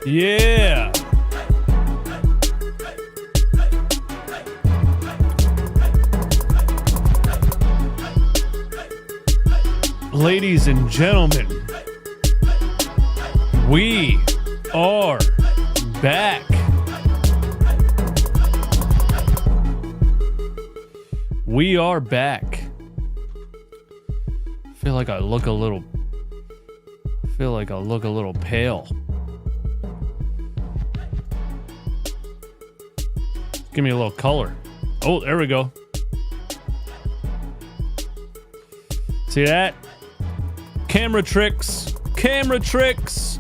Yeah. Ladies and gentlemen, we are back. We are back. I feel like I look a little pale. Give me a little color. Oh, there we go. See that? Camera tricks. Camera tricks.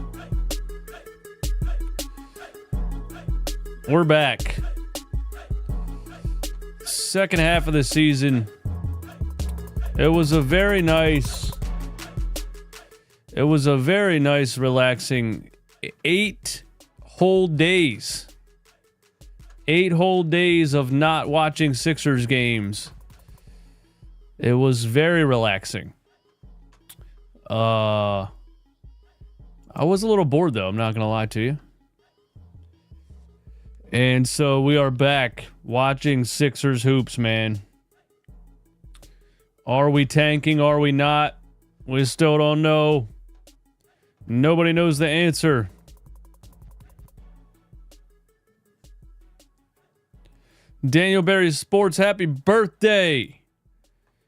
We're back. Second half of the season. It was a very nice, relaxing 8 whole days. 8 whole days of not watching Sixers games. It was very relaxing. I was a little bored though, I'm not gonna lie to you. And so we are back watching Sixers hoops, man. Are we tanking? Are we not? We still don't know. Nobody knows the answer. Daniel Barry Sports, happy birthday.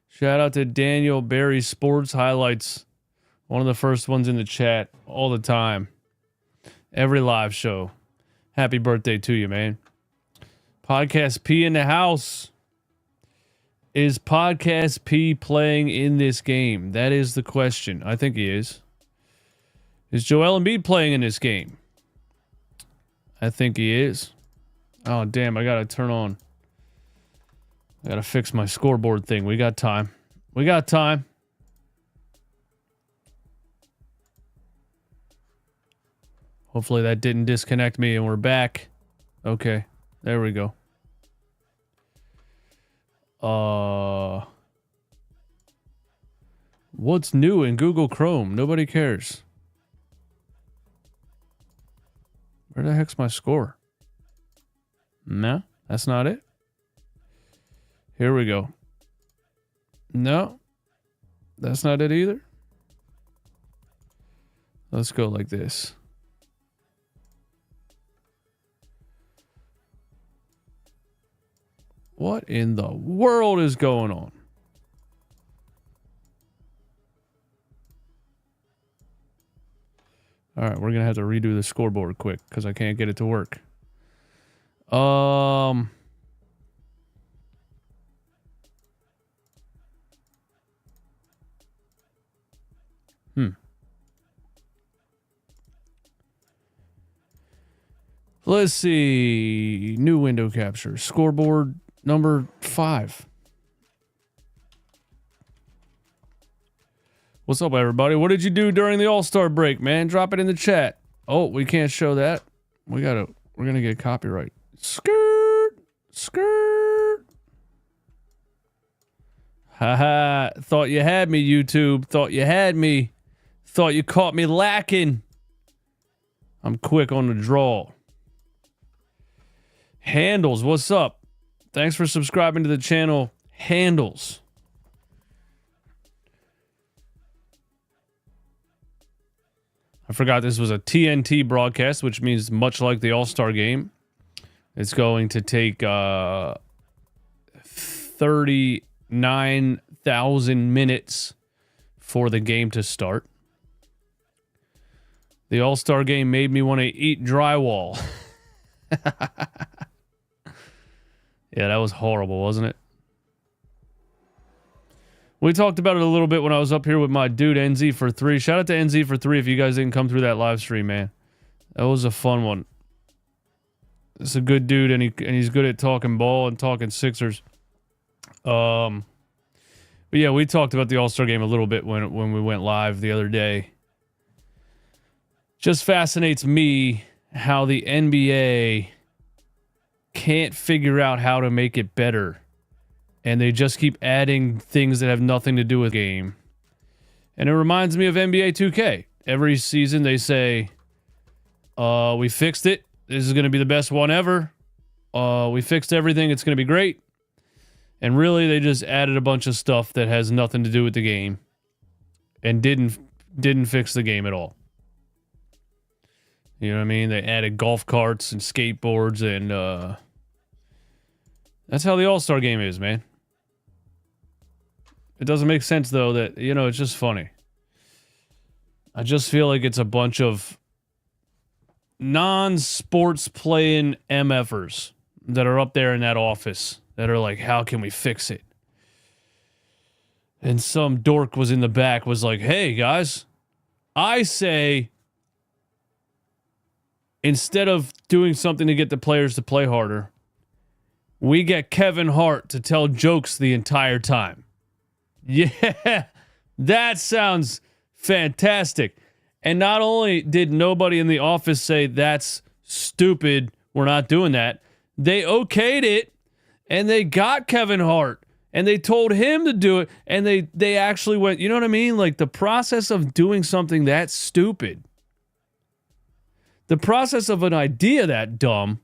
Shout out to Daniel Barry Sports Highlights. One of the first ones in the chat all the time. Every live show. Happy birthday to you, man. Podcast P in the house. Is Podcast P playing in this game? That is the question. I think he is. Is Joel Embiid playing in this game? I think he is. Oh, damn. I got to turn on. I got to fix my scoreboard thing. We got time. We got time. Hopefully that didn't disconnect me and we're back. Okay. There we go. What's new in Google Chrome? Nobody cares. Where the heck's my score? No, that's not it. Here we go. No, that's not it either. Let's go like this. What in the world is going on? All right, we're going to have to redo the scoreboard quick because I can't get it to work. Let's see. New window capture. Scoreboard number 5. What's up, everybody? What did you do during the All-Star break, man? Drop it in the chat. Oh, we can't show that. We're gonna get copyright. Skirt. Haha. Thought you had me, YouTube. Thought you had me. Thought you caught me lacking. I'm quick on the draw. Handles, what's up? Thanks for subscribing to the channel. Handles. I forgot this was a TNT broadcast, which means much like the All-Star game, it's going to take 39,000 minutes for the game to start. The All-Star game made me want to eat drywall. Yeah, that was horrible, wasn't it? We talked about it a little bit when I was up here with my dude NZ43. Shout out to NZ43 if you guys didn't come through that live stream, man. That was a fun one. It's a good dude, and he's good at talking ball and talking Sixers. But yeah, we talked about the All-Star game a little bit when we went live the other day. Just fascinates me how the NBA can't figure out how to make it better. And they just keep adding things that have nothing to do with the game. And it reminds me of NBA 2K. Every season they say, We fixed it. This is going to be the best one ever. We fixed everything. It's going to be great. And really, they just added a bunch of stuff that has nothing to do with the game and didn't fix the game at all. You know what I mean? They added golf carts and skateboards, and that's how the All-Star game is, man. It doesn't make sense, though, that, you know, it's just funny. I just feel like it's a bunch of non-sports playing MFers that are up there in that office that are like, how can we fix it? And some dork was in the back, was like, hey, guys, I say instead of doing something to get the players to play harder, we get Kevin Hart to tell jokes the entire time. Yeah, that sounds fantastic. And not only did nobody in the office say that's stupid, we're not doing that, they okayed it, and they got Kevin Hart, and they told him to do it, and they actually went, you know what I mean? Like, the process of doing something that stupid, the process of an idea that dumb,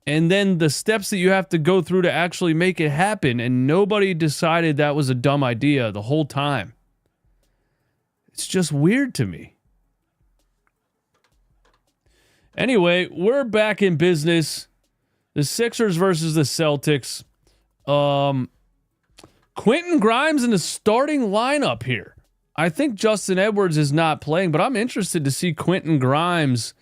and then the steps that you have to go through to actually make it happen, and nobody decided that was a dumb idea the whole time. It's just weird to me. Anyway, we're back in business. The Sixers versus the Celtics. Quentin Grimes in the starting lineup here. I think Justin Edwards is not playing, but I'm interested to see Quentin Grimes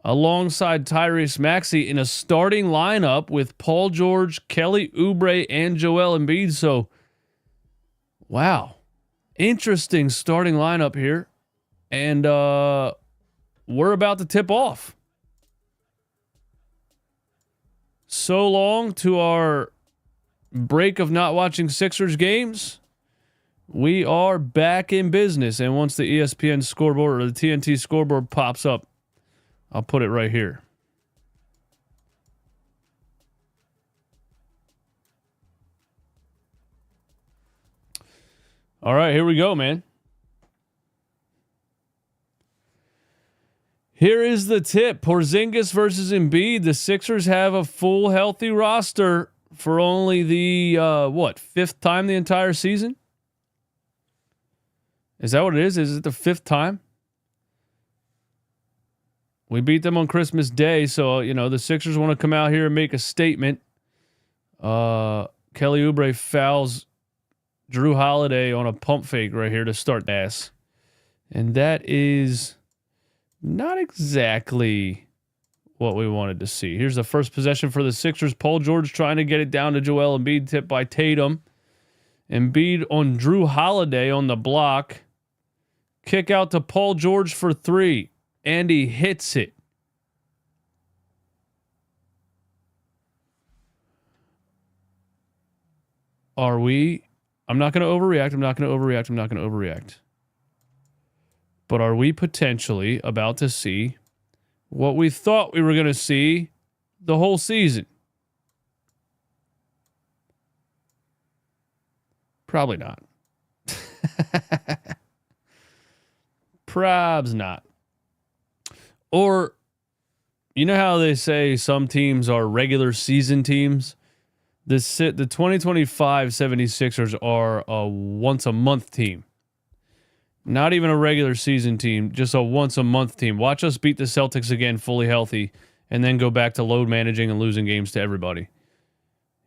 alongside Tyrese Maxey in a starting lineup with Paul George, Kelly Oubre, and Joel Embiid. So, wow. Interesting starting lineup here. And we're about to tip off. So long to our break of not watching Sixers games. We are back in business. And once the ESPN scoreboard or the TNT scoreboard pops up, I'll put it right here. All right, here we go, man. Here is the tip. Porzingis versus Embiid. The Sixers have a full healthy roster for only the, fifth time the entire season? Is that what it is? Is it the fifth time? We beat them on Christmas Day, so, you know, the Sixers want to come out here and make a statement. Kelly Oubre fouls Drew Holiday on a pump fake right here to start the ass. And that is not exactly what we wanted to see. Here's the first possession for the Sixers. Paul George trying to get it down to Joel Embiid, tipped by Tatum. Embiid on Drew Holiday on the block. Kick out to Paul George for three. And he hits it. Are we? I'm not going to overreact. But are we potentially about to see what we thought we were going to see the whole season? Probably not. Probs not. Or, you know how they say some teams are regular season teams? The 2025 76ers are a once-a-month team. Not even a regular season team, just a once-a-month team. Watch us beat the Celtics again fully healthy and then go back to load managing and losing games to everybody.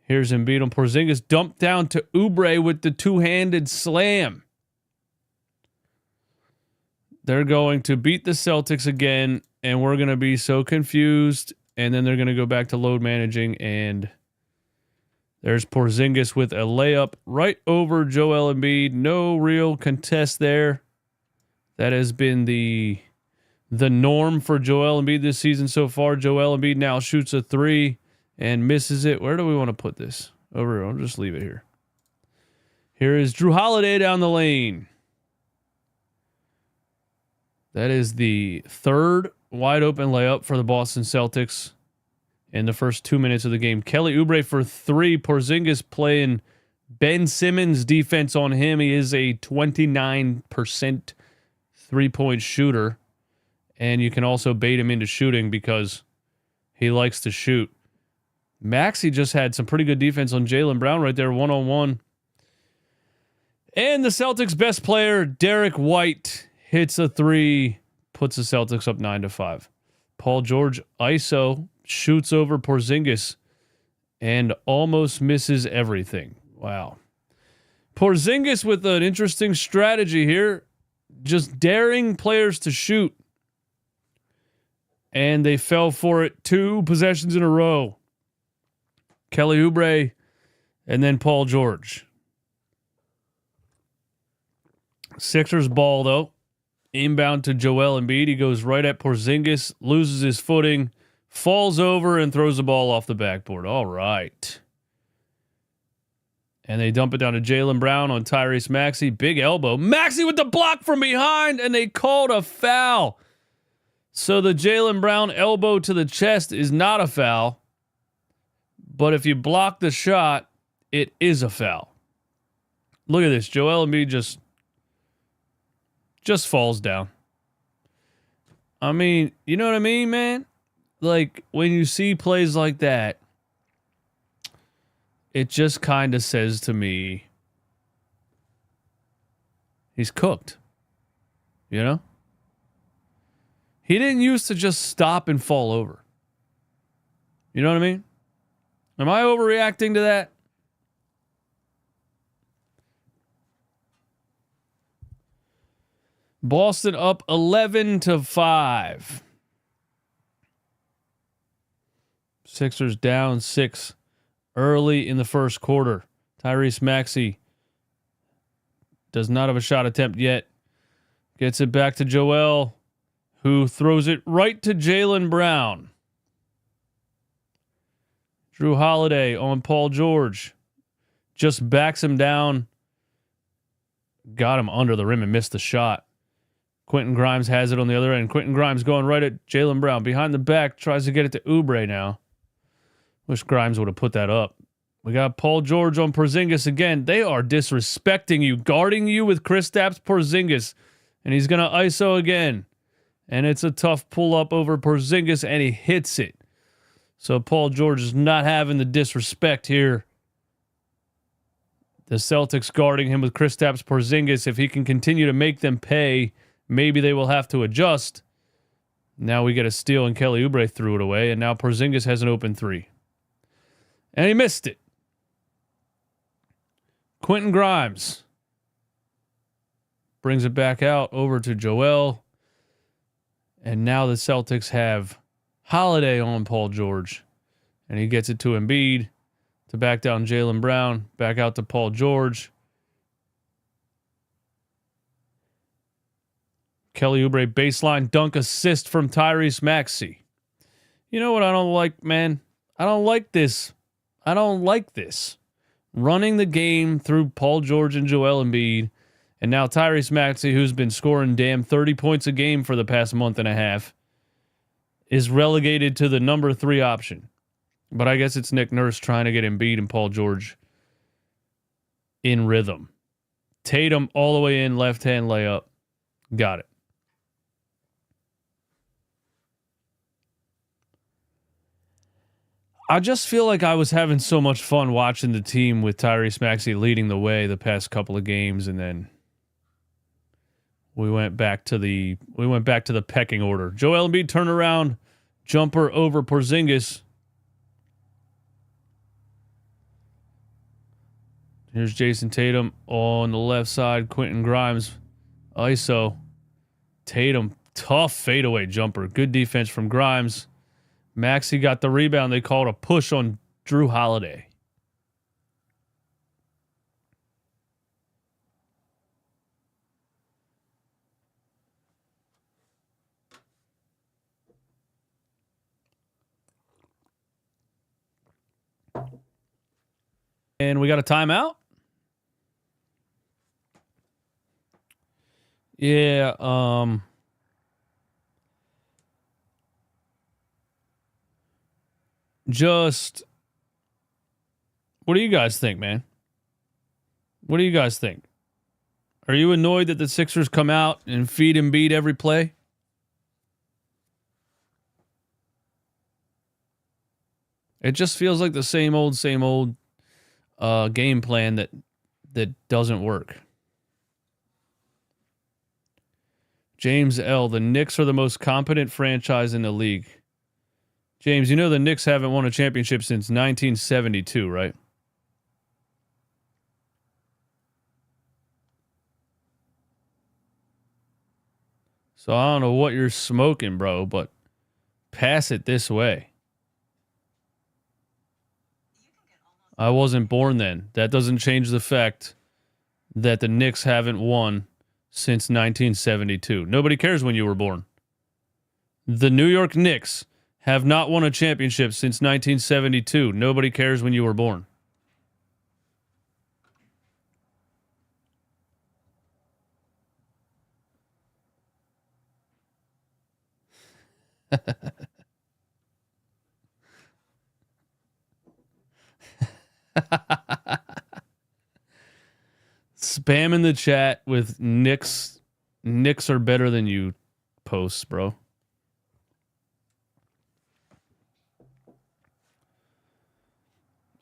Here's Embiid on Porzingis. Dumped down to Oubre with the two-handed slam. They're going to beat the Celtics again, and we're going to be so confused. And then they're going to go back to load managing, and there's Porzingis with a layup right over Joel Embiid. No real contest there. That has been the norm for Joel Embiid this season so far. Joel Embiid now shoots a three and misses it. Where do we want to put this? Over here. I'll just leave it here. Here is Drew Holiday down the lane. That is the third wide open layup for the Boston Celtics in the first 2 minutes of the game. Kelly Oubre for three. Porzingis playing Ben Simmons defense on him. He is a 29% three-point shooter. And you can also bait him into shooting because he likes to shoot. Maxey just had some pretty good defense on Jaylen Brown right there, one-on-one. And the Celtics' best player, Derek White, hits a three, puts the Celtics up 9-5. Paul George, ISO, shoots over Porzingis and almost misses everything. Wow. Porzingis with an interesting strategy here, just daring players to shoot. And they fell for it 2 possessions in a row. Kelly Oubre and then Paul George. Sixers ball, though. Inbound to Joel Embiid. He goes right at Porzingis, loses his footing, falls over, and throws the ball off the backboard. All right. And they dump it down to Jaylen Brown on Tyrese Maxey. Big elbow. Maxey with the block from behind, and they called a foul. So the Jaylen Brown elbow to the chest is not a foul. But if you block the shot, it is a foul. Look at this. Joel Embiid just falls down. I mean, you know what I mean, man? Like, when you see plays like that, it just kind of says to me, he's cooked. You know? He didn't used to just stop and fall over. You know what I mean? Am I overreacting to that? Boston up 11-5. Sixers down 6 early in the first quarter. Tyrese Maxey does not have a shot attempt yet. Gets it back to Joel, who throws it right to Jaylen Brown. Drew Holiday on Paul George. Just backs him down. Got him under the rim and missed the shot. Quentin Grimes has it on the other end. Quentin Grimes going right at Jaylen Brown. Behind the back, tries to get it to Oubre now. Wish Grimes would have put that up. We got Paul George on Porzingis again. They are disrespecting you, guarding you with Kristaps Porzingis. And he's going to ISO again. And it's a tough pull-up over Porzingis, and he hits it. So Paul George is not having the disrespect here. The Celtics guarding him with Kristaps Porzingis. If he can continue to make them pay, maybe they will have to adjust. Now we get a steal, and Kelly Oubre threw it away, and now Porzingis has an open three. And he missed it. Quentin Grimes brings it back out over to Joel. And now the Celtics have Holiday on Paul George. And he gets it to Embiid to back down Jaylen Brown. Back out to Paul George. Kelly Oubre baseline dunk assist from Tyrese Maxey. You know what I don't like, man? I don't like this. I don't like this. Running the game through Paul George and Joel Embiid. And now Tyrese Maxey, who's been scoring damn 30 points a game for the past month and a half, is relegated to the number 3 option. But I guess it's Nick Nurse trying to get Embiid and Paul George in rhythm. Tatum all the way in, left-hand layup. Got it. I just feel like I was having so much fun watching the team with Tyrese Maxey leading the way the past couple of games, and then we went back to the pecking order. Joel Embiid turnaround jumper over Porzingis. Here's Jason Tatum on the left side. Quentin Grimes, ISO. Tatum, tough fadeaway jumper. Good defense from Grimes. Maxey got the rebound. They called a push on Drew Holiday. And we got a timeout. Yeah, just what do you guys think, man? What do you guys think? Are you annoyed that the Sixers come out and feed Embiid every play? It just feels like the same old game plan that doesn't work. James L. The Knicks are the most competent franchise in the league. James, you know the Knicks haven't won a championship since 1972, right? So I don't know what you're smoking, bro, but pass it this way. I wasn't born then. That doesn't change the fact that the Knicks haven't won since 1972. Nobody cares when you were born. The New York Knicks have not won a championship since 1972. Nobody cares when you were born. Spam in the chat with Knicks are better than you posts, bro.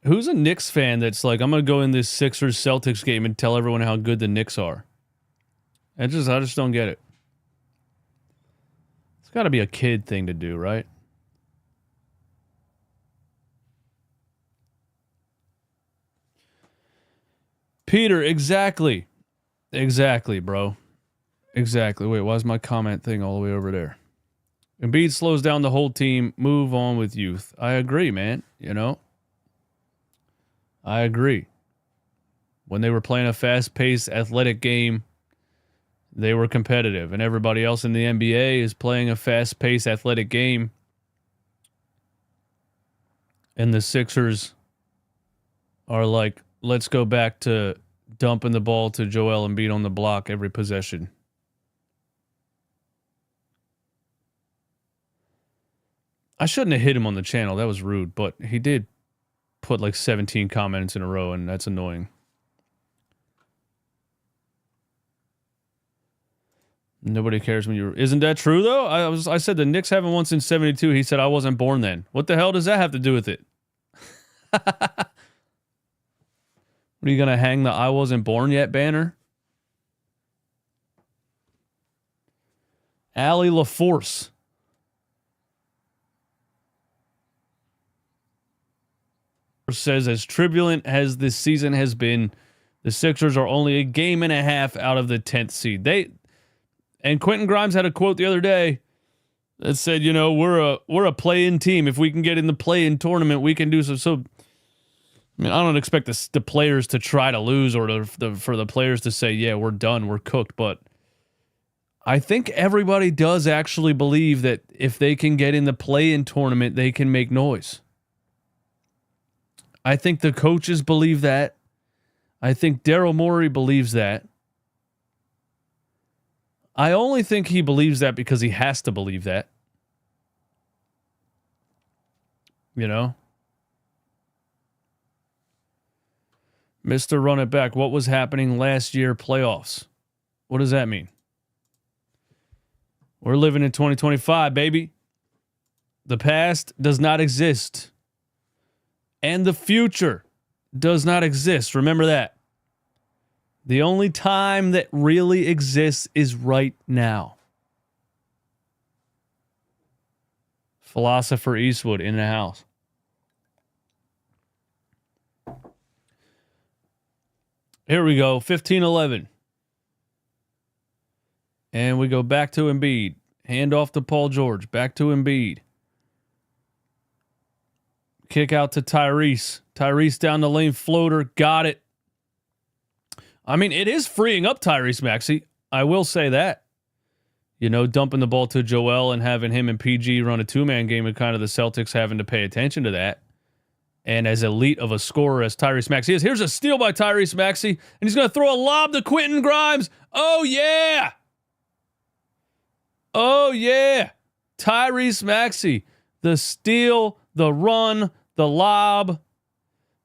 Who's a Knicks fan that's like, I'm going to go in this Sixers Celtics game and tell everyone how good the Knicks are? I just don't get it. It's got to be a kid thing to do, right? Peter, exactly. Exactly, bro. Exactly. Wait, why is my comment thing all the way over there? Embiid slows down the whole team. Move on with youth. I agree, man. You know? I agree. When they were playing a fast-paced athletic game, they were competitive. And everybody else in the NBA is playing a fast-paced athletic game. And the Sixers are like, let's go back to dumping the ball to Joel Embiid on the block every possession. I shouldn't have hit him on the channel. That was rude. But he did put like 17 comments in a row, and that's annoying. Nobody cares when you're... Isn't that true, though? I said the Knicks haven't won since 72. He said I wasn't born then. What the hell does that have to do with it? What are you going to hang the I wasn't born yet banner? Allie LaForce. Says, as turbulent as this season has been, the Sixers are only a game and a half out of the 10th seed. And Quentin Grimes had a quote the other day that said, you know, we're a play-in team. If we can get in the play-in tournament, we can do so. So, I mean, I don't expect the players to try to lose or for the players to say, yeah, we're done, we're cooked. But I think everybody does actually believe that if they can get in the play-in tournament, they can make noise. I think the coaches believe that. I think Daryl Morey believes that. I only think he believes that because he has to believe that. You know? Mr. Run It Back, what was happening last year playoffs? What does that mean? We're living in 2025, baby. The past does not exist. And the future does not exist. Remember that. The only time that really exists is right now. Philosopher Eastwood in the house. Here we go. 15-11. And we go back to Embiid. Hand off to Paul George. Back to Embiid. Kick out to Tyrese. Tyrese down the lane, floater. Got it. I mean, it is freeing up Tyrese Maxey. I will say that. You know, dumping the ball to Joel and having him and PG run a two-man game and kind of the Celtics having to pay attention to that. And as elite of a scorer as Tyrese Maxey is, here's a steal by Tyrese Maxey, and he's going to throw a lob to Quentin Grimes. Oh, yeah. Oh, yeah. Tyrese Maxey. The steal, the run, the lob,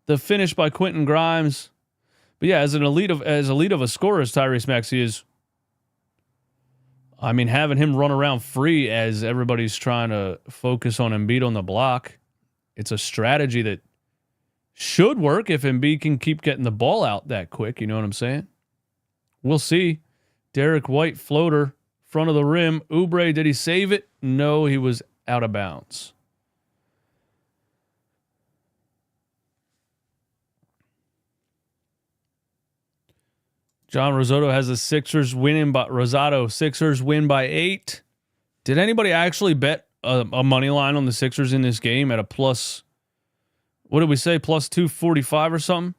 the finish by Quentin Grimes. But yeah, as elite of a scorer as Tyrese Maxey is, I mean, having him run around free as everybody's trying to focus on Embiid on the block it's a strategy that should work if Embiid can keep getting the ball out that quick. You know what I'm saying? We'll see. Derek White floater, front of the rim. Oubre, did he save it? No, he was out of bounds. John Rosado has the Sixers winning by Sixers win by 8. Did anybody actually bet a money line on the Sixers in this game at a plus? What did we say? Plus 245 or something?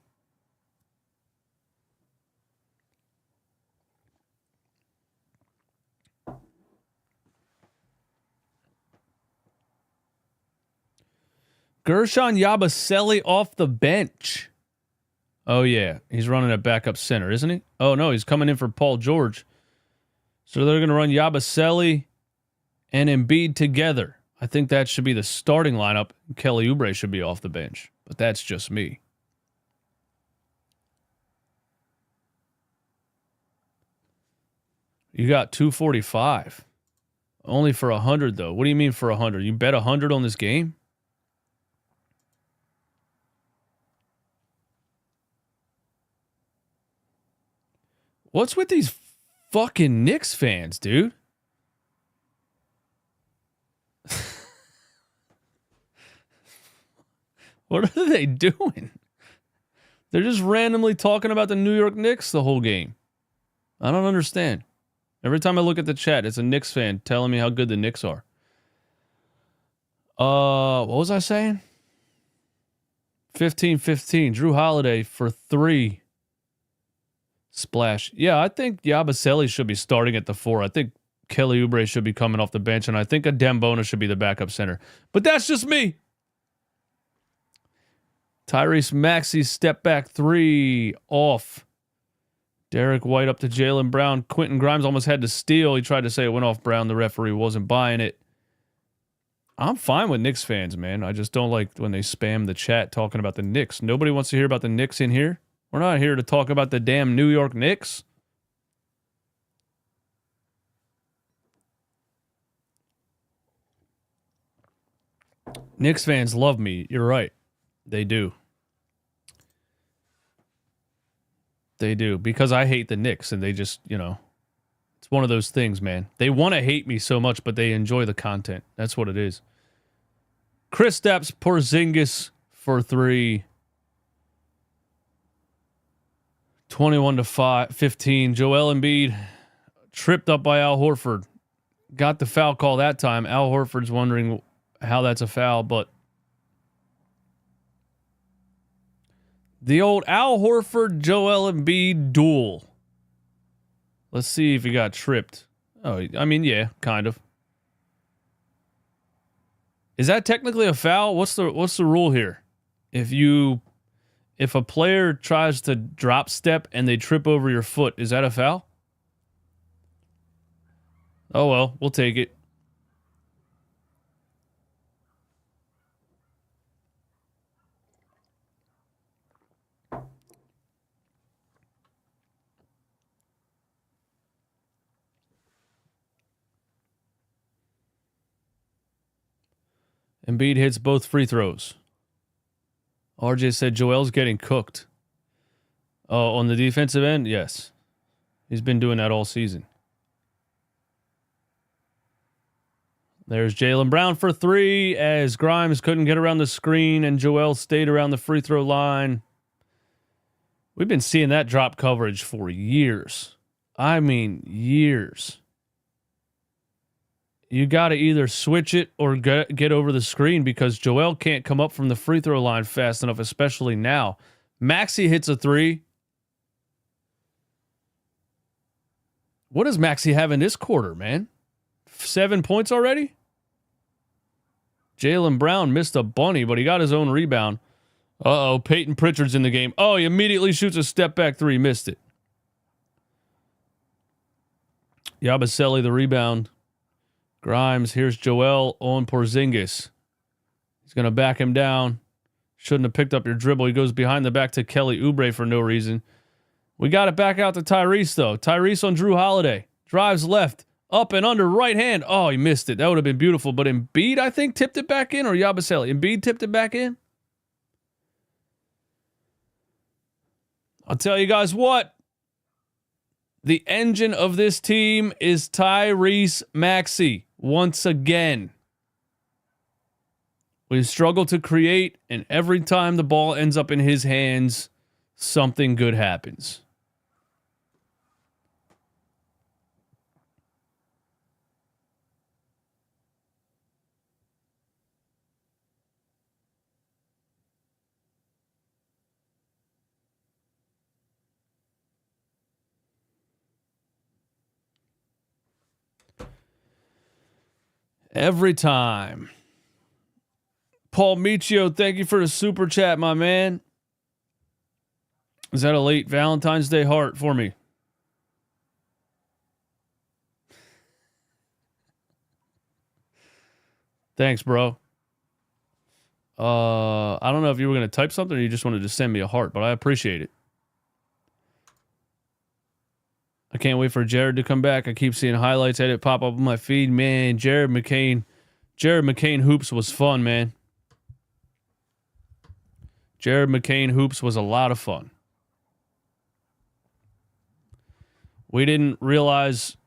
Gershon Yabusele off the bench. Oh, yeah. He's running a backup center, isn't he? Oh, no. He's coming in for Paul George. So they're going to run Yabusele and Embiid together. I think that should be the starting lineup. Kelly Oubre should be off the bench. But that's just me. You got 245. Only for 100, though. What do you mean for 100? You bet 100 on this game? What's with these fucking Knicks fans, dude? What are they doing? They're just randomly talking about the New York Knicks the whole game. I don't understand. Every time I look at the chat, it's a Knicks fan telling me how good the Knicks are. What was I saying? 15-15. Drew Holiday for 3. Splash. Yeah, I think Yabusele should be starting at the 4. I think Kelly Oubre should be coming off the bench, and I think Adembona should be the backup center. But that's just me. Tyrese Maxey step back 3 off. Derek White up to Jaylen Brown. Quentin Grimes almost had to steal. He tried to say it went off Brown. The referee wasn't buying it. I'm fine with Knicks fans, man. I just don't like when they spam the chat talking about the Knicks. Nobody wants to hear about the Knicks in here. We're not here to talk about the damn New York Knicks. Knicks fans love me. You're right. They do. They do. Because I hate the Knicks and they just, it's one of those things, man. They want to hate me so much, but they enjoy the content. That's what it is. Kristaps Porzingis for 3. 21-15. Joel Embiid tripped up by Al Horford. Got the foul call that time. Al Horford's wondering how that's a foul, but the old Al Horford, Joel Embiid duel. Let's see if he got tripped. Oh, I mean, yeah, kind of. Is that technically a foul? What's the rule here? If a player tries to drop step and they trip over your foot, is that a foul? Oh, well, we'll take it. Embiid hits both free throws. RJ said Joel's getting cooked. Oh, on the defensive end? Yes. He's been doing that all season. There's Jaylen Brown for 3 as Grimes couldn't get around the screen and Joel stayed around the free throw line. We've been seeing that drop coverage for years. I mean, years. You got to either switch it or get over the screen because Joel can't come up from the free throw line fast enough, especially now. Maxey hits a 3. What does Maxey have in this quarter, man? 7 points already? Jaylen Brown missed a bunny, but he got his own rebound. Uh-oh, Peyton Pritchard's in the game. Oh, he immediately shoots a step-back 3. Missed it. Yabusele, the rebound. Grimes, here's Joel on Porzingis. He's going to back him down. Shouldn't have picked up your dribble. He goes behind the back to Kelly Oubre for no reason. We got it back out to Tyrese, though. Tyrese on Drew Holiday. Drives left. Up and under right hand. Oh, he missed it. That would have been beautiful. But Embiid, I think, tipped it back in, or Yabusele. Embiid tipped it back in. I'll tell you guys what. The engine of this team is Tyrese Maxey once again. We struggle to create, and every time the ball ends up in his hands, something good happens. Every time. Paul Michio, thank you for the super chat, my man. Is that a late Valentine's Day heart for me? Thanks, bro. I don't know if you were going to type something or you just wanted to send me a heart, but I appreciate it. I can't wait for Jared to come back. I keep seeing highlights edit pop up on my feed. Man, Jared McCain hoops was fun, man. Jared McCain hoops was a lot of fun. We didn't realize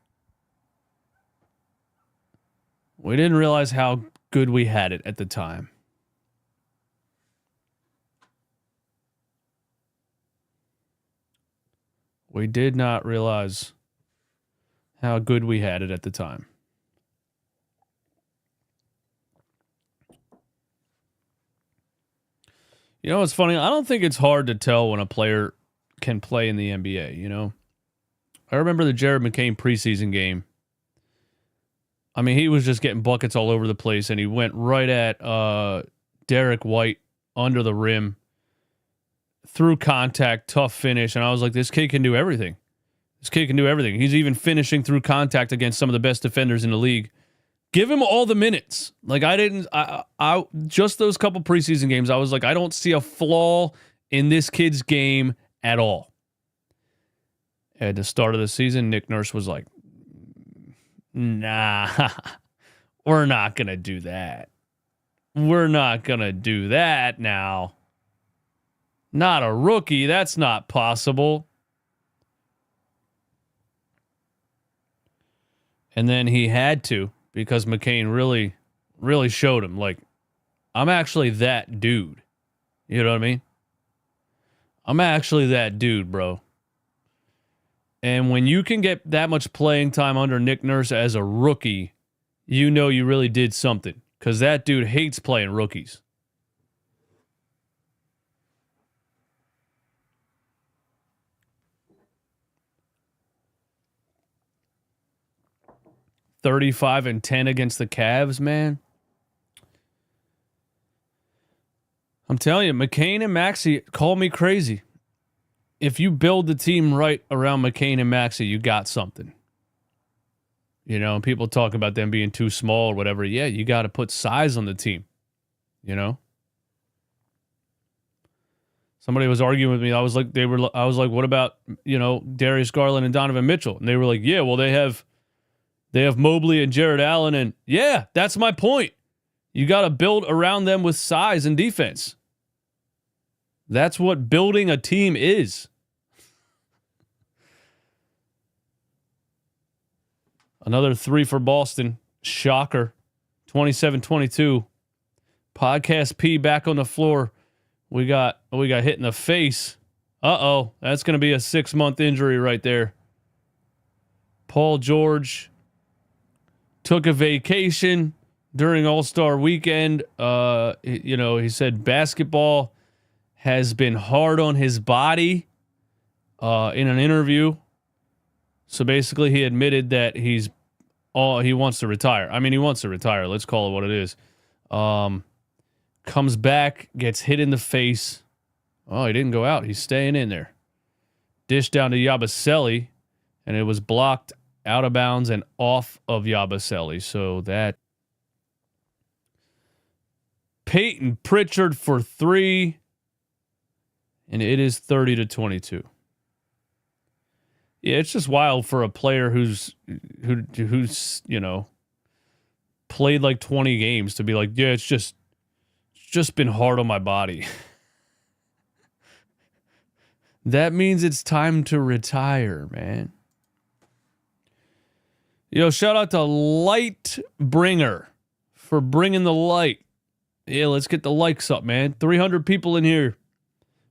how good we had it at the time. We did not realize how good we had it at the time. You know what's funny? I don't think it's hard to tell when a player can play in the NBA, you know? I remember the Jared McCain preseason game. I mean, he was just getting buckets all over the place, and he went right at Derek White under the rim. Through contact, tough finish, and I was like, this kid can do everything. This kid can do everything. He's even finishing through contact against some of the best defenders in the league. Give him all the minutes. Like, I just those couple preseason games, I was like, I don't see a flaw in this kid's game at all. At the start of the season, Nick Nurse was like, nah, we're not going to do that. We're not going to do that now. Not a rookie. That's not possible. And then he had to, because McCain really showed him, like, I'm actually that dude. You know what I mean? I'm actually that dude, bro. And when you can get that much playing time under Nick Nurse as a rookie, you know you really did something, because that dude hates playing rookies. $35-10 against the Cavs, man. I'm telling you, McCain and Maxey, call me crazy. If you build the team right around McCain and Maxey, you got something. You know, people talk about them being too small or whatever. Yeah, you got to put size on the team. You know? Somebody was arguing with me. I was like, what about, you know, Darius Garland and Donovan Mitchell? And they were like, yeah, well, they have Mobley and Jared Allen, and yeah, that's my point. You got to build around them with size and defense. That's what building a team is. Another 3 for Boston. Shocker. 27-22. Podcast P back on the floor. We got hit in the face. Uh-oh. That's going to be a 6-month injury right there. Paul George took a vacation during All-Star weekend. You know, he said basketball has been hard on his body in an interview. So basically he admitted that he wants to retire. I mean, he wants to retire. Let's call it what it is. Comes back, gets hit in the face. Oh, he didn't go out. He's staying in there. Dish down to Yabusele, and it was blocked out of bounds and off of Yabusele. So that Peyton Pritchard for 3, and it is 30-22. Yeah, it's just wild for a player who's played like 20 games to be like, yeah, it's just been hard on my body. That means it's time to retire, man. Yo, shout out to Lightbringer for bringing the light. Yeah, let's get the likes up, man. 300 people in here.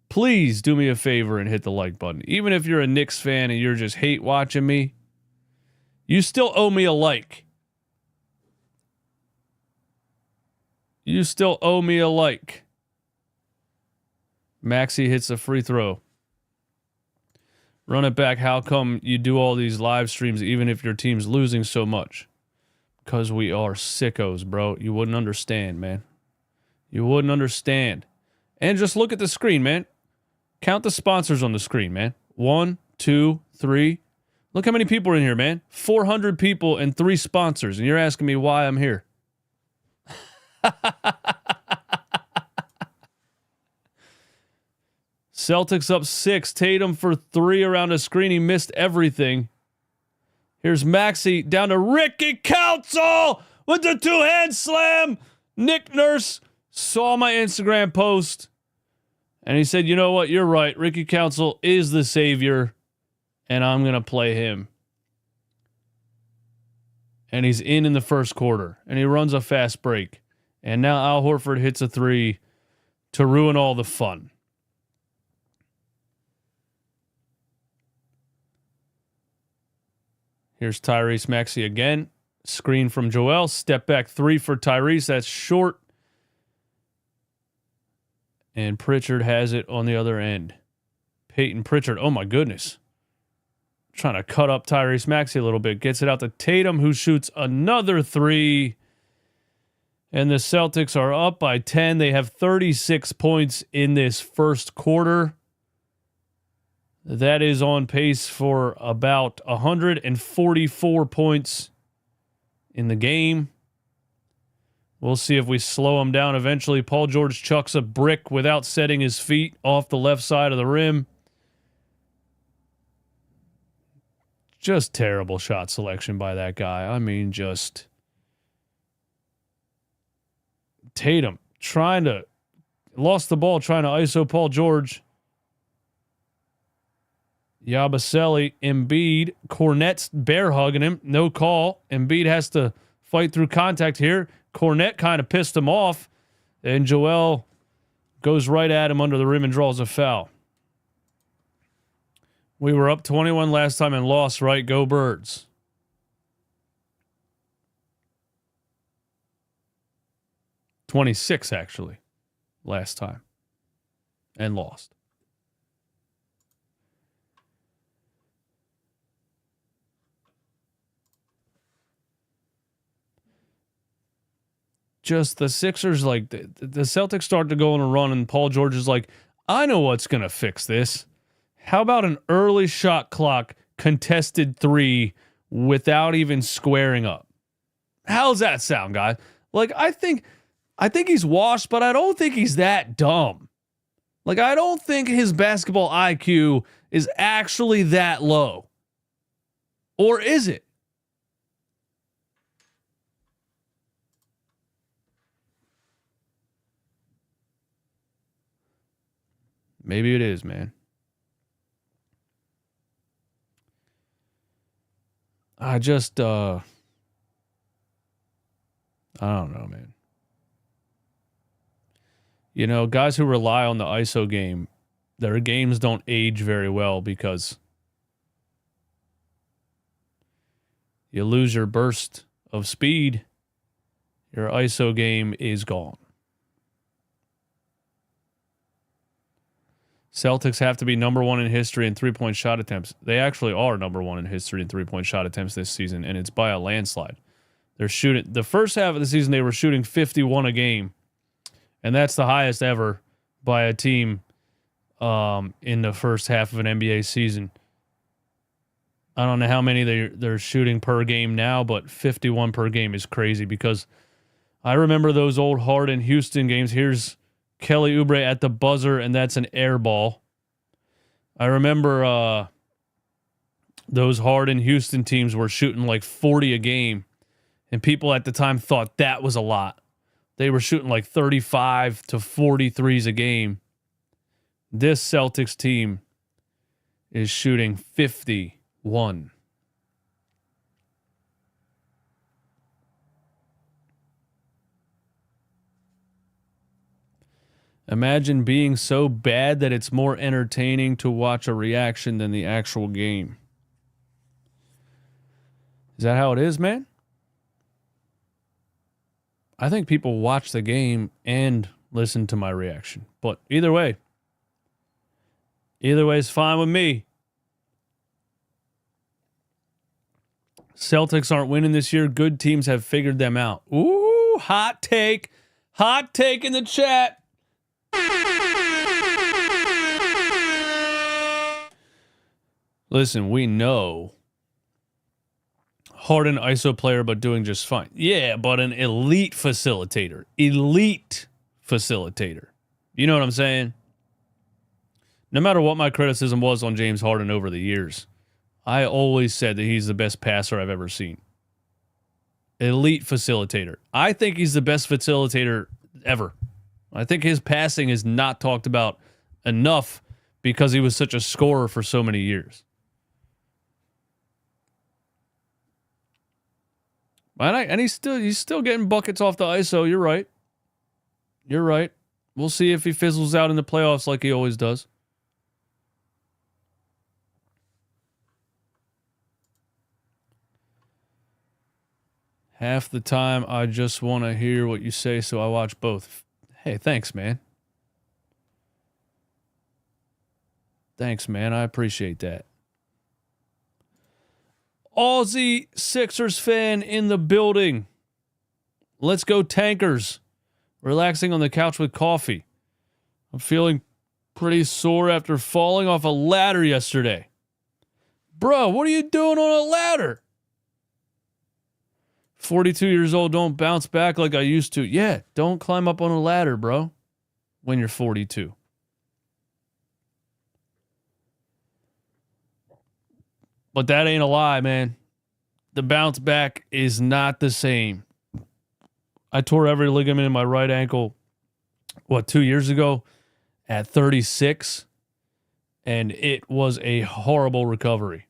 Please do me a favor and hit the like button. Even if you're a Knicks fan and you're just hate watching me, you still owe me a like. You still owe me a like. Maxey hits a free throw. Run it back. How come you do all these live streams even if your team's losing so much? Because we are sickos, bro. You wouldn't understand, man. You wouldn't understand. And just look at the screen, man. Count the sponsors on the screen, man. 1, 2, 3. Look how many people are in here, man. 400 people and 3 sponsors. And you're asking me why I'm here. Celtics up 6. Tatum for 3 around a screen. He missed everything. Here's Maxey down to Ricky Council with the 2-hand slam. Nick Nurse saw my Instagram post and he said, you know what? You're right. Ricky Council is the savior and I'm going to play him. And he's in the first quarter and he runs a fast break. And now Al Horford hits a 3 to ruin all the fun. Here's Tyrese Maxey again. Screen from Joel. Step back 3 for Tyrese. That's short. And Pritchard has it on the other end. Peyton Pritchard. Oh, my goodness. Trying to cut up Tyrese Maxey a little bit. Gets it out to Tatum, who shoots another 3. And the Celtics are up by 10. They have 36 points in this first quarter. That is on pace for about 144 points in the game. We'll see if we slow him down eventually. Paul George chucks a brick without setting his feet off the left side of the rim. Just terrible shot selection by that guy. I mean, just Tatum lost the ball trying to ISO Paul George. Yabusele, Embiid, Cornette's bear hugging him. No call. Embiid has to fight through contact here. Cornette kind of pissed him off. And Joel goes right at him under the rim and draws a foul. We were up 21 last time and lost, right? Go Birds. $26 actually last time and lost. Just the Sixers, like the Celtics start to go on a run and Paul George is like, I know what's going to fix this. How about an early shot clock contested 3 without even squaring up? How's that sound, guys? Like, I think he's washed, but I don't think he's that dumb. Like, I don't think his basketball IQ is actually that low. Or is it? Maybe it is, man. I don't know, man. You know, guys who rely on the ISO game, their games don't age very well because you lose your burst of speed. Your ISO game is gone. Celtics have to be number 1 in history in three-point shot attempts. They actually are number 1 in history in three-point shot attempts this season, and it's by a landslide. They're shooting the first half of the season. They were shooting 51 a game, and that's the highest ever by a team in the first half of an NBA season. I don't know how many they're shooting per game now, but 51 per game is crazy because I remember those old Harden Houston games. Here's Kelly Oubre at the buzzer, and that's an air ball. I remember Those Harden Houston teams were shooting like 40 a game, and people at the time thought that was a lot. They were shooting like 35 to 43s a game. This Celtics team is shooting 51. Imagine being so bad that it's more entertaining to watch a reaction than the actual game. Is that how it is, man? I think people watch the game and listen to my reaction. But either way is fine with me. Celtics aren't winning this year. Good teams have figured them out. Ooh, hot take. Hot take in the chat. Listen, we know Harden ISO player, but doing just fine. Yeah, but an elite facilitator. Elite facilitator. You know what I'm saying? No matter what my criticism was on James Harden over the years, I always said that he's the best passer I've ever seen. Elite facilitator. I think he's the best facilitator ever. I think his passing is not talked about enough because he was such a scorer for so many years. And he's still getting buckets off the ISO. You're right. You're right. We'll see if he fizzles out in the playoffs like he always does. Half the time, I just want to hear what you say, so I watch both. Hey, thanks, man. Thanks, man. I appreciate that. Aussie Sixers fan in the building. Let's go Tankers. Relaxing on the couch with coffee. I'm feeling pretty sore after falling off a ladder yesterday. Bro, what are you doing on a ladder? 42 years old, don't bounce back like I used to. Yeah, don't climb up on a ladder, bro, when you're 42. But that ain't a lie, man. The bounce back is not the same. I tore every ligament in my right ankle, 2 years ago at 36, and it was a horrible recovery.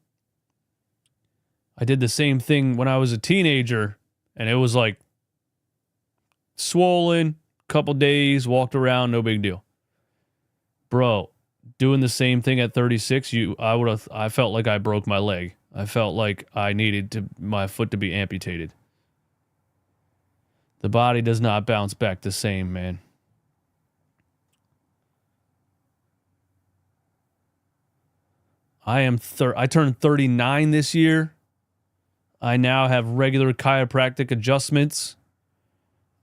I did the same thing when I was a teenager, and it was like swollen, couple days, walked around, no big deal. Bro, doing the same thing at 36, I felt like I broke my leg. I felt like I needed my foot to be amputated. The body does not bounce back the same, man. I turned 39 this year. I now have regular chiropractic adjustments.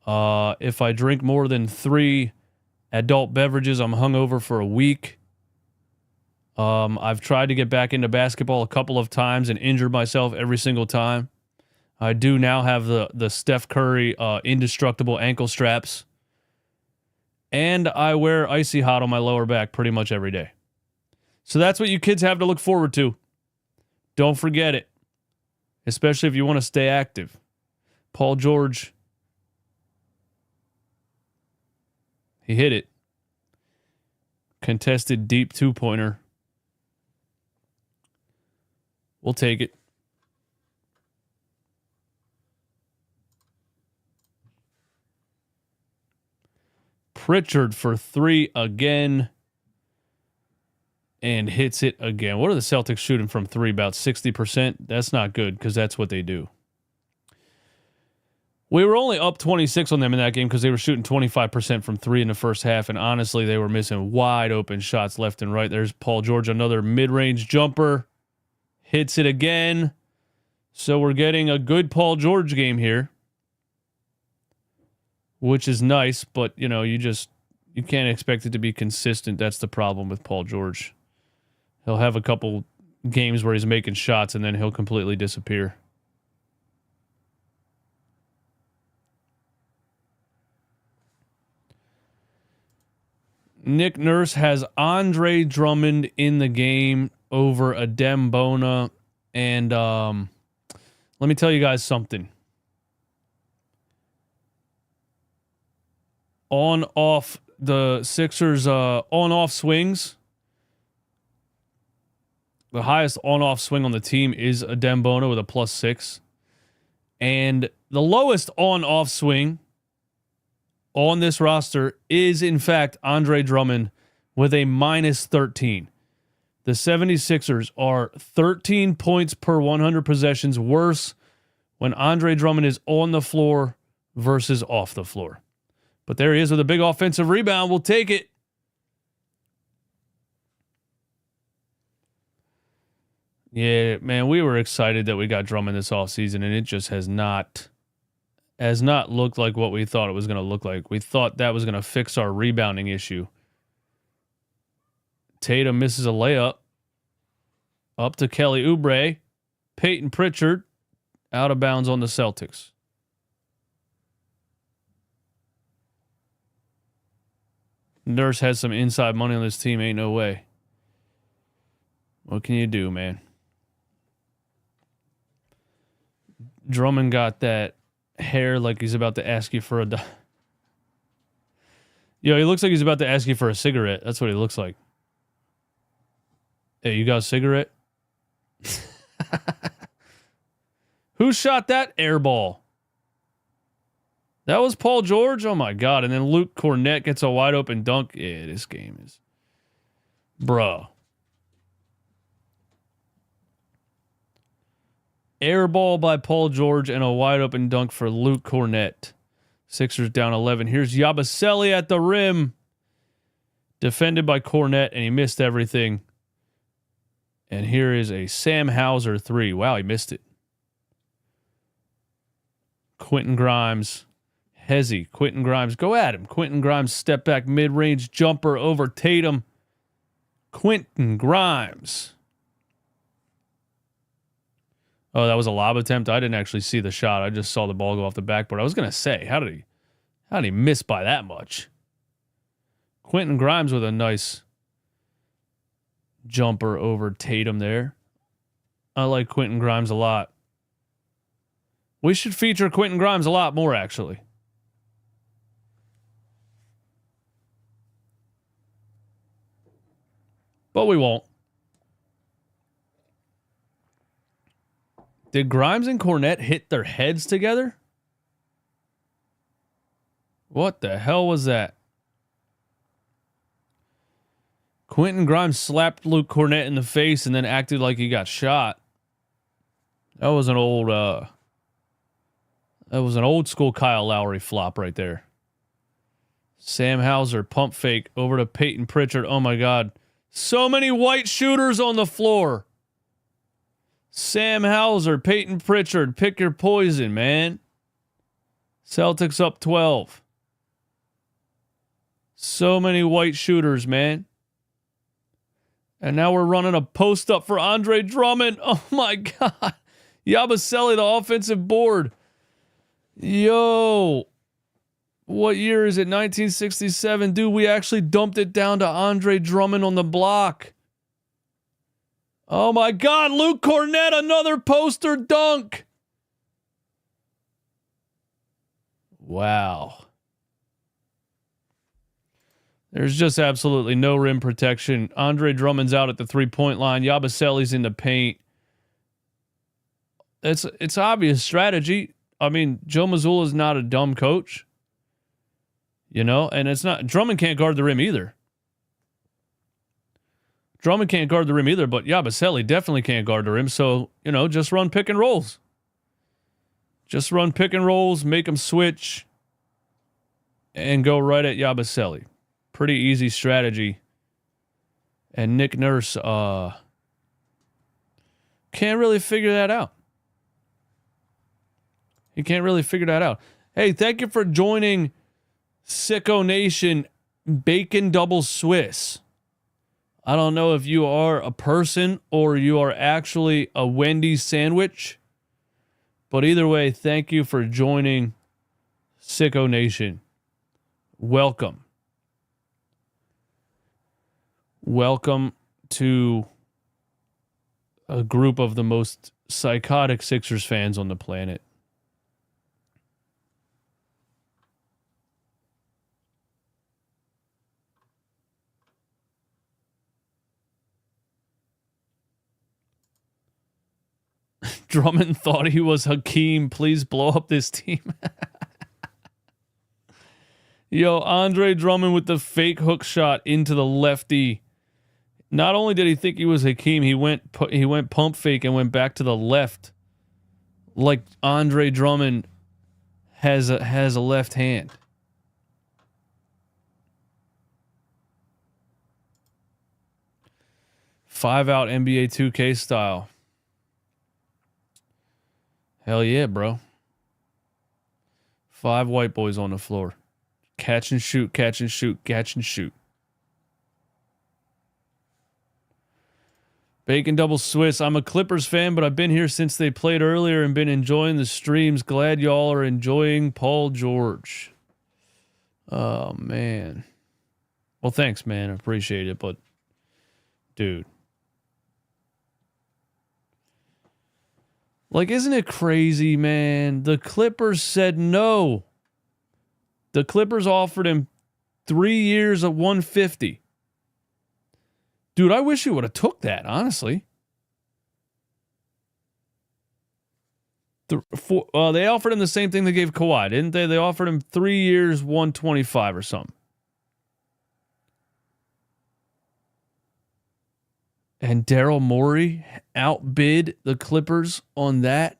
If I drink more than 3 adult beverages, I'm hungover for a week. I've tried to get back into basketball a couple of times and injured myself every single time. I do now have the Steph Curry indestructible ankle straps. And I wear Icy Hot on my lower back pretty much every day. So that's what you kids have to look forward to. Don't forget it. Especially if you want to stay active. Paul George, he hit it. Contested deep two-pointer. We'll take it. Pritchard for 3 again. And hits it again. What are the Celtics shooting from 3? About 60%? That's not good because that's what they do. We were only up 26 on them in that game because they were shooting 25% from 3 in the first half. And honestly, they were missing wide open shots left and right. There's Paul George, another mid-range jumper. Hits it again. So we're getting a good Paul George game here. Which is nice, but you can't expect it to be consistent. That's the problem with Paul George. He'll have a couple games where he's making shots and then he'll completely disappear. Nick Nurse has Andre Drummond in the game over Adem Bona And let me tell you guys something. On-off, the Sixers on-off swings. The highest on-off swing on the team is Adem Bono with a +6. And the lowest on-off swing on this roster is, in fact, Andre Drummond with a -13. The 76ers are 13 points per 100 possessions worse when Andre Drummond is on the floor versus off the floor. But there he is with a big offensive rebound. We'll take it. Yeah, man, we were excited that we got Drummond this offseason, and it just has not looked like what we thought it was going to look like. We thought that was going to fix our rebounding issue. Tatum misses a layup. Up to Kelly Oubre. Peyton Pritchard out of bounds on the Celtics. Nurse has some inside money on this team. Ain't no way. What can you do, man? Drummond got that hair like he's about to ask you for a... Yo, he looks like he's about to ask you for a cigarette. That's what he looks like. Hey, you got a cigarette? Who shot that air ball? That was Paul George? Oh, my God. And then Luke Cornett gets a wide open dunk. Yeah, this game is... Bruh. Air ball by Paul George and a wide open dunk for Luke Cornett. Sixers down 11. Here's Yabusele at the rim. Defended by Cornett, and he missed everything. And here is a Sam Hauser 3. Wow, he missed it. Quentin Grimes. Hezzy. Quentin Grimes. Go at him. Quentin Grimes step back mid-range jumper over Tatum. Quentin Grimes. Oh, that was a lob attempt. I didn't actually see the shot. I just saw the ball go off the backboard. I was going to say, how did he miss by that much? Quentin Grimes with a nice jumper over Tatum there. I like Quentin Grimes a lot. We should feature Quentin Grimes a lot more, actually. But we won't. Did Grimes and Cornett hit their heads together? What the hell was that? Quentin Grimes slapped Luke Cornett in the face and then acted like he got shot. That was an old school Kyle Lowry flop right there. Sam Hauser pump fake over to Peyton Pritchard. Oh my God. So many white shooters on the floor. Sam Hauser, Peyton Pritchard, pick your poison, man. Celtics up 12. So many white shooters, man. And now we're running a post up for Andre Drummond. Oh my God. Yabusele, the offensive board. Yo. What year is it? 1967. Dude, we actually dumped it down to Andre Drummond on the block. Oh my God, Luke Cornett, another poster dunk. Wow. There's just absolutely no rim protection. Andre Drummond's out at the three-point line. Yabusele's in the paint. It's obvious strategy. I mean, Joe Mazzulla's not a dumb coach. You know, and it's not... Drummond can't guard the rim either. Drummond can't guard the rim either, but Yabusele definitely can't guard the rim. So, you know, just run pick and rolls. Just run pick and rolls, make them switch, and go right at Yabusele. Pretty easy strategy. And Nick Nurse can't really figure that out. He can't really figure that out. Hey, thank you for joining Sicko Nation Bacon Double Swiss. I don't know if you are a person or you are actually a Wendy's sandwich. But either way, thank you for joining Sicko Nation. Welcome. Welcome to a group of the most psychotic Sixers fans on the planet. Drummond thought he was Hakeem. Please blow up this team. Yo, Andre Drummond with the fake hook shot into the lefty. Not only did he think he was Hakeem, he went pump fake and went back to the left. Like Andre Drummond has a left hand. Five out NBA 2K style. Hell yeah, bro. 5 white boys on the floor. Catch and shoot, catch and shoot, catch and shoot. Bacon Double Swiss. I'm a Clippers fan, but I've been here since they played earlier and been enjoying the streams. Glad y'all are enjoying Paul George. Oh, man. Well, thanks, man. I appreciate it, but dude. Like, isn't it crazy, man? The Clippers said no. The Clippers offered him 3 years at $150. Dude, I wish he would have took that, honestly. They offered him the same thing they gave Kawhi, didn't they? They offered him 3 years, $125 or something. And Daryl Morey outbid the Clippers on that.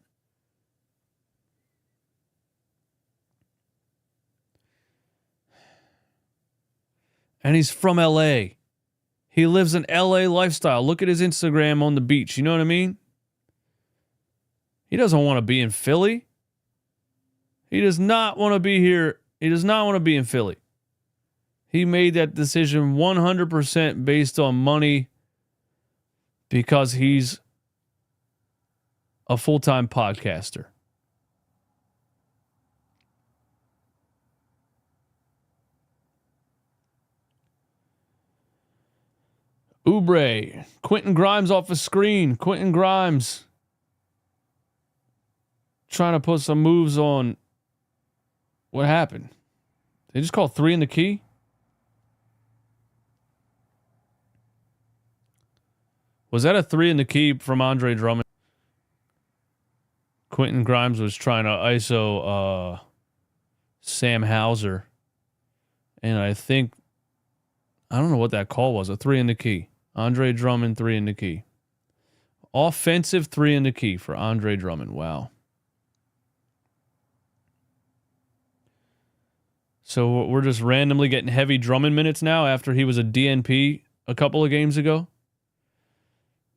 And he's from LA. He lives an LA lifestyle. Look at his Instagram on the beach. You know what I mean? He doesn't want to be in Philly. He does not want to be here. He does not want to be in Philly. He made that decision 100% based on money because he's a full-time podcaster. Oubre. Quentin Grimes off a screen. Quentin Grimes trying to put some moves on. What happened? They just call 3 in the key? Was that a 3 in the key from Andre Drummond? Quentin Grimes was trying to ISO Sam Hauser. And I don't know what that call was. A 3 in the key. Andre Drummond, 3 in the key. Offensive 3 in the key for Andre Drummond. Wow. So we're just randomly getting heavy Drummond minutes now after he was a DNP a couple of games ago.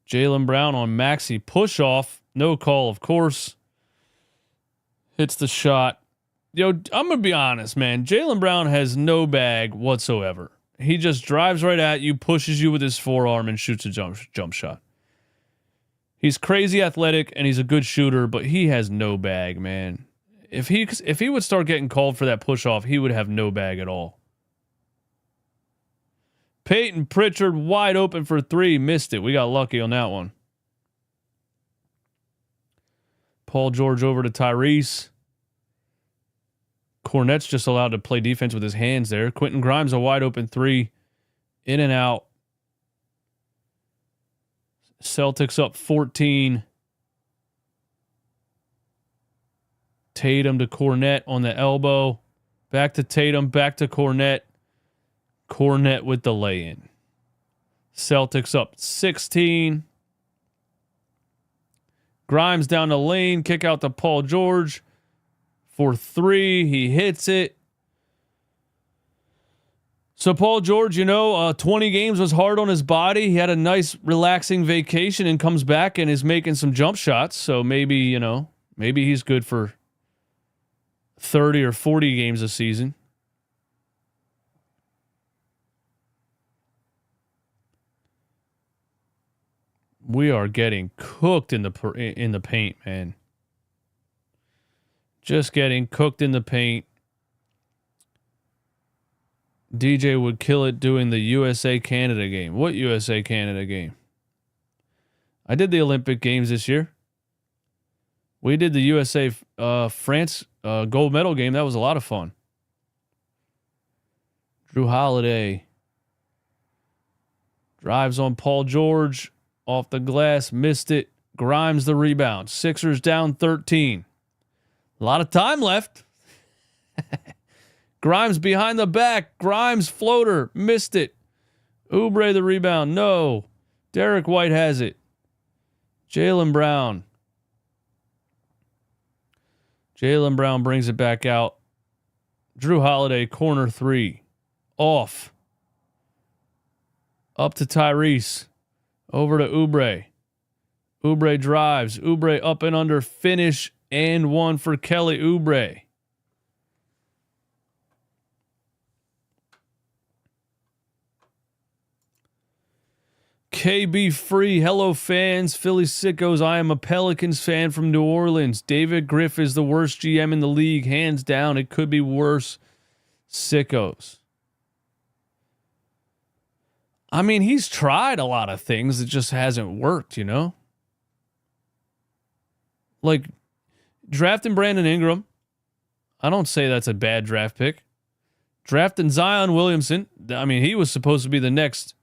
Jaylen Brown on Maxey push off. No call, of course. Hits the shot. Yo, I'm going to be honest, man. Jaylen Brown has no bag whatsoever. He just drives right at you, pushes you with his forearm, and shoots a jump shot. He's crazy athletic, and he's a good shooter, but he has no bag, man. If he would start getting called for that push-off, he would have no bag at all. Peyton Pritchard wide open for 3. Missed it. We got lucky on that one. Paul George over to Tyrese. Cornette's just allowed to play defense with his hands there. Quentin Grimes a wide open 3. In and out. Celtics up 14. Tatum to Cornette on the elbow. Back to Tatum. Back to Cornette. Cornette with the lay-in. Celtics up 16. Grimes down the lane. Kick out to Paul George. For 3, he hits it. So Paul George, 20 games was hard on his body. He had a nice relaxing vacation and comes back and is making some jump shots. So maybe, maybe he's good for 30 or 40 games a season. We are getting cooked in the paint, man. Just getting cooked in the paint. DJ would kill it doing the USA-Canada game. What USA-Canada game? I did the Olympic Games this year. We did the USA France gold medal game. That was a lot of fun. Drew Holiday drives on Paul George off the glass, missed it. Grimes the rebound. Sixers down 13. A lot of time left. Grimes behind the back. Grimes floater, missed it. Oubre the rebound. No. Derek White has it. Jaylen Brown. Jaylen Brown brings it back out. Drew Holiday, corner three. Off. Up to Tyrese. Over to Oubre. Oubre drives. Oubre up and under. Finish and one for Kelly Oubre. KB Free, hello fans, Philly sickos. I am a Pelicans fan from New Orleans. David Griff is the worst GM in the league, hands down. It could be worse. Sickos. I mean, he's tried a lot of things. It just hasn't worked, you know? Like, drafting Brandon Ingram. I don't say that's a bad draft pick. Drafting Zion Williamson. I mean, he was supposed to be the next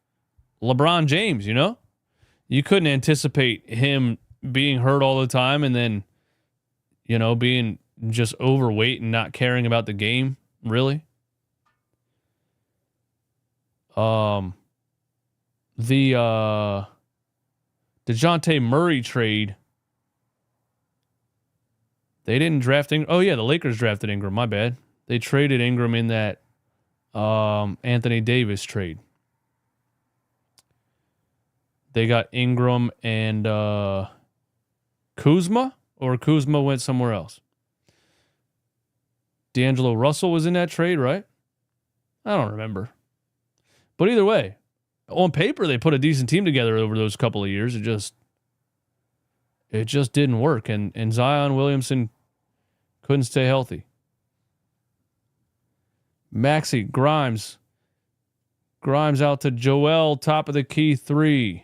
LeBron James, you know? You couldn't anticipate him being hurt all the time and then, you know, being just overweight and not caring about the game, really. The DeJounte Murray trade, they didn't draft Ingram. Oh, yeah, the Lakers drafted Ingram. My bad. They traded Ingram in that Anthony Davis trade. They got Ingram and Kuzma, or Kuzma went somewhere else. D'Angelo Russell was in that trade, right? I don't remember. But either way, on paper, they put a decent team together over those couple of years. It just didn't work. And Zion Williamson couldn't stay healthy. Maxey, Grimes. Grimes out to Joel, top of the key, three.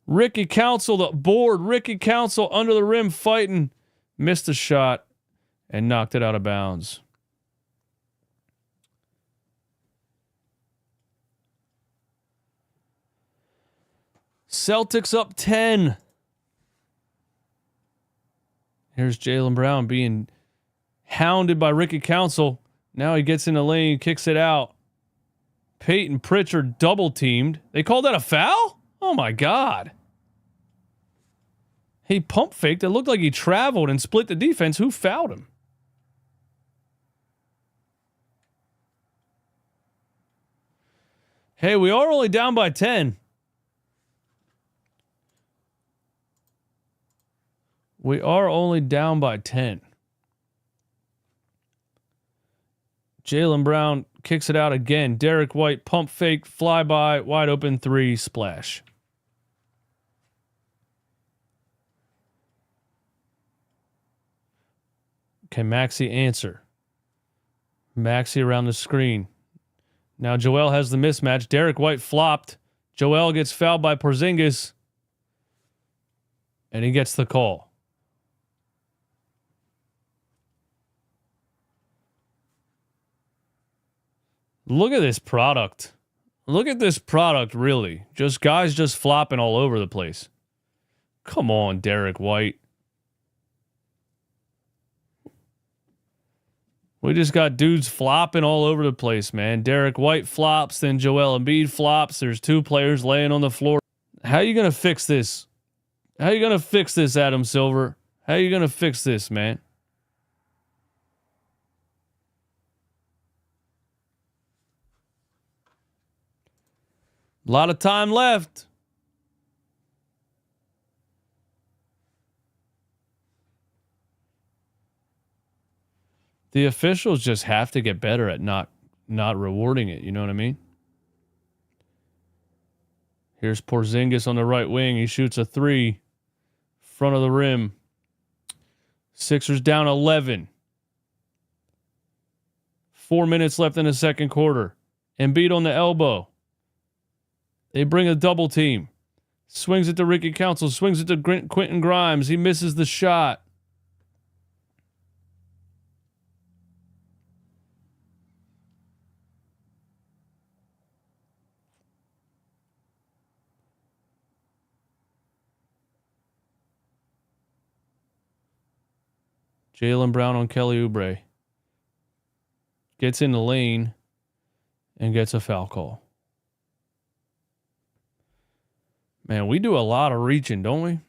Ricky Council, the board. Ricky Council under the rim fighting. Missed a shot and knocked it out of bounds. Celtics up 10. Here's Jaylen Brown being hounded by Ricky Council. Now he gets in the lane, kicks it out. Peyton Pritchard double teamed. They called that a foul? Oh my God. He pump faked. It looked like he traveled and split the defense. Who fouled him? Hey, we are only down by 10. We are only down by 10. Jaylen Brown kicks it out again. Derek White, pump fake, flyby, wide open three, splash. Can Maxey answer? Maxey around the screen. Now Joel has the mismatch. Derek White flopped. Joel gets fouled by Porzingis. And he gets the call. Look at this product. Look at this product, really. Just guys just flopping all over the place. Come on, Derek White. We just got dudes flopping all over the place, man. Derek White flops, then Joel Embiid flops. There's two players laying on the floor. How are you going to fix this? How are you going to fix this, Adam Silver? How are you going to fix this, man? A lot of time left. The officials just have to get better at not rewarding it. You know what I mean? Here's Porzingis on the right wing. He shoots a three. Front of the rim. Sixers down 11. 4 minutes left in the second quarter. Embiid on the elbow. They bring a double team. Swings it to Ricky Council. Swings it to Quentin Grimes. He misses the shot. Jaylen Brown on Kelly Oubre. Gets in the lane and gets a foul call. Man, we do a lot of reaching, don't we?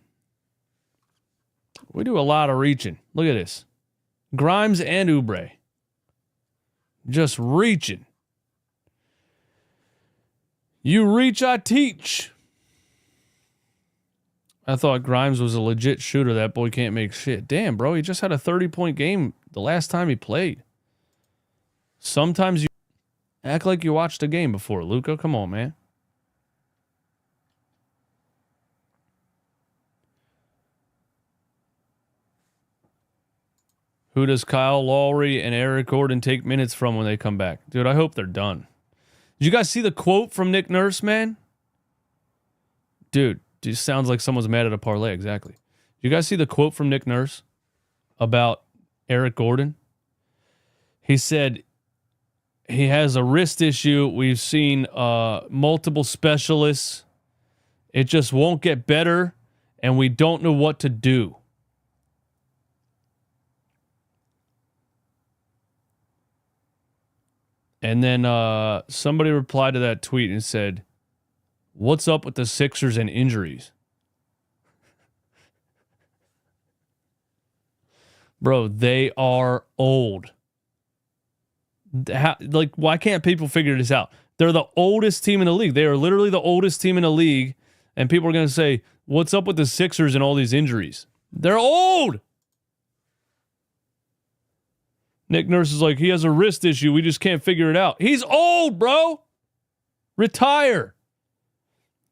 We do a lot of reaching. Look at this. Grimes and Oubre. Just reaching. You reach, I teach. I thought Grimes was a legit shooter. That boy can't make shit. Damn, bro. He just had a 30-point game the last time he played. Sometimes you act like you watched a game before, Luka. Come on, man. Who does Kyle Lowry and Eric Gordon take minutes from when they come back? Dude, I hope they're done. Did you guys see the quote from Nick Nurse, man? Dude, just sounds like someone's mad at a parlay. Exactly. Did you guys see the quote from Nick Nurse about Eric Gordon? He said he has a wrist issue. We've seen multiple specialists. It just won't get better, and we don't know what to do. And then somebody replied to that tweet and said, "What's up with the Sixers and injuries?" Bro, they are old. Why can't people figure this out? They're the oldest team in the league. They are literally the oldest team in the league. And people are going to say, what's up with the Sixers and all these injuries? They're old. Nick Nurse is like, he has a wrist issue. We just can't figure it out. He's old, bro. Retire.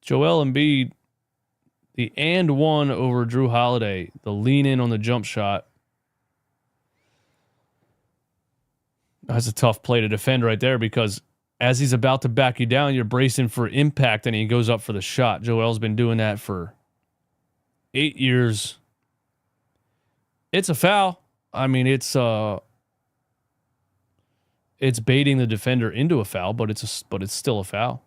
Joel Embiid, the and one over Drew Holiday, the lean in on the jump shot. That's a tough play to defend right there because as he's about to back you down, you're bracing for impact and he goes up for the shot. Joel's been doing that for 8 years. It's a foul. I mean, it's baiting the defender into a foul, but it's still a foul.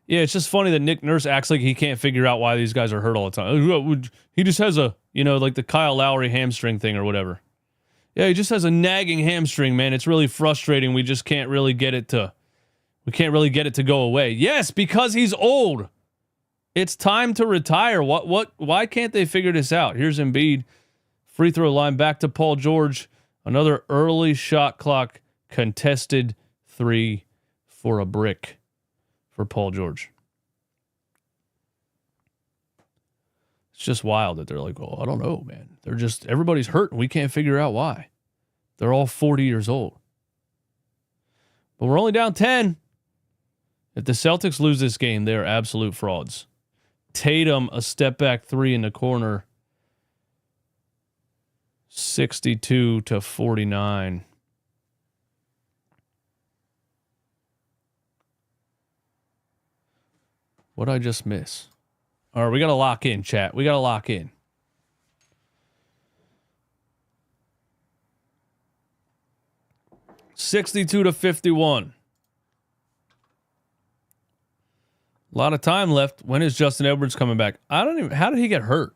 Yeah, it's just funny that Nick Nurse acts like he can't figure out why these guys are hurt all the time. He just has a, like the Kyle Lowry hamstring thing or whatever. Yeah, he just has a nagging hamstring, man. It's really frustrating. We just can't really get it to go away. Yes, because he's old. It's time to retire. Why can't they figure this out? Here's Embiid. Free throw line back to Paul George. Another early shot clock contested 3 for a brick for Paul George. It's just wild that they're like, well, I don't know, man. Everybody's hurt and we can't figure out why. They're all 40 years old. But we're only down 10. If the Celtics lose this game, they're absolute frauds. Tatum, a step back 3 in the corner. 62-49. What'd I just miss? All right, we got to lock in, chat. We got to lock in. $62-51. A lot of time left. When is Justin Edwards coming back? How did he get hurt?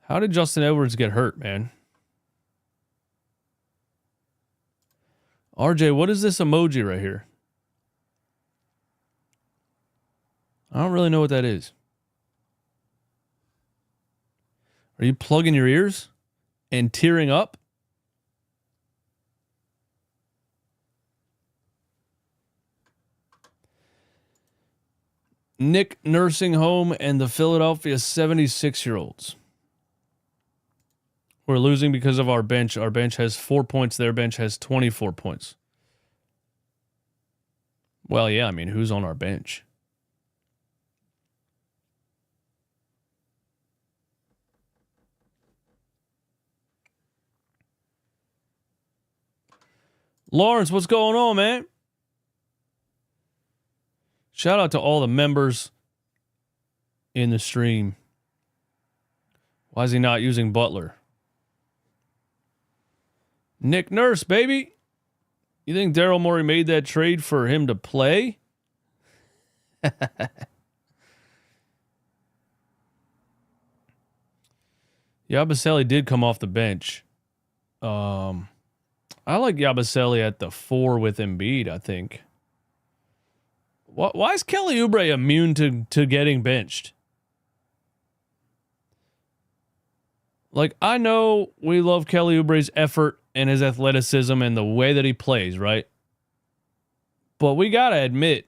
How did Justin Edwards get hurt, man? RJ, what is this emoji right here? I don't really know what that is. Are you plugging your ears and tearing up? Nick Nursing Home and the Philadelphia 76-year-olds. We're losing because of our bench. Our bench has 4 points. Their bench has 24 points. Well, yeah, I mean, who's on our bench? Lawrence, what's going on, man? Shout out to all the members in the stream. Why is he not using Butler? Nick Nurse, baby. You think Daryl Morey made that trade for him to play? Yabusele did come off the bench. I like Yabusele at the 4 with Embiid, I think. Why is Kelly Oubre immune to getting benched? Like, I know we love Kelly Oubre's effort and his athleticism and the way that he plays, right? But we got to admit,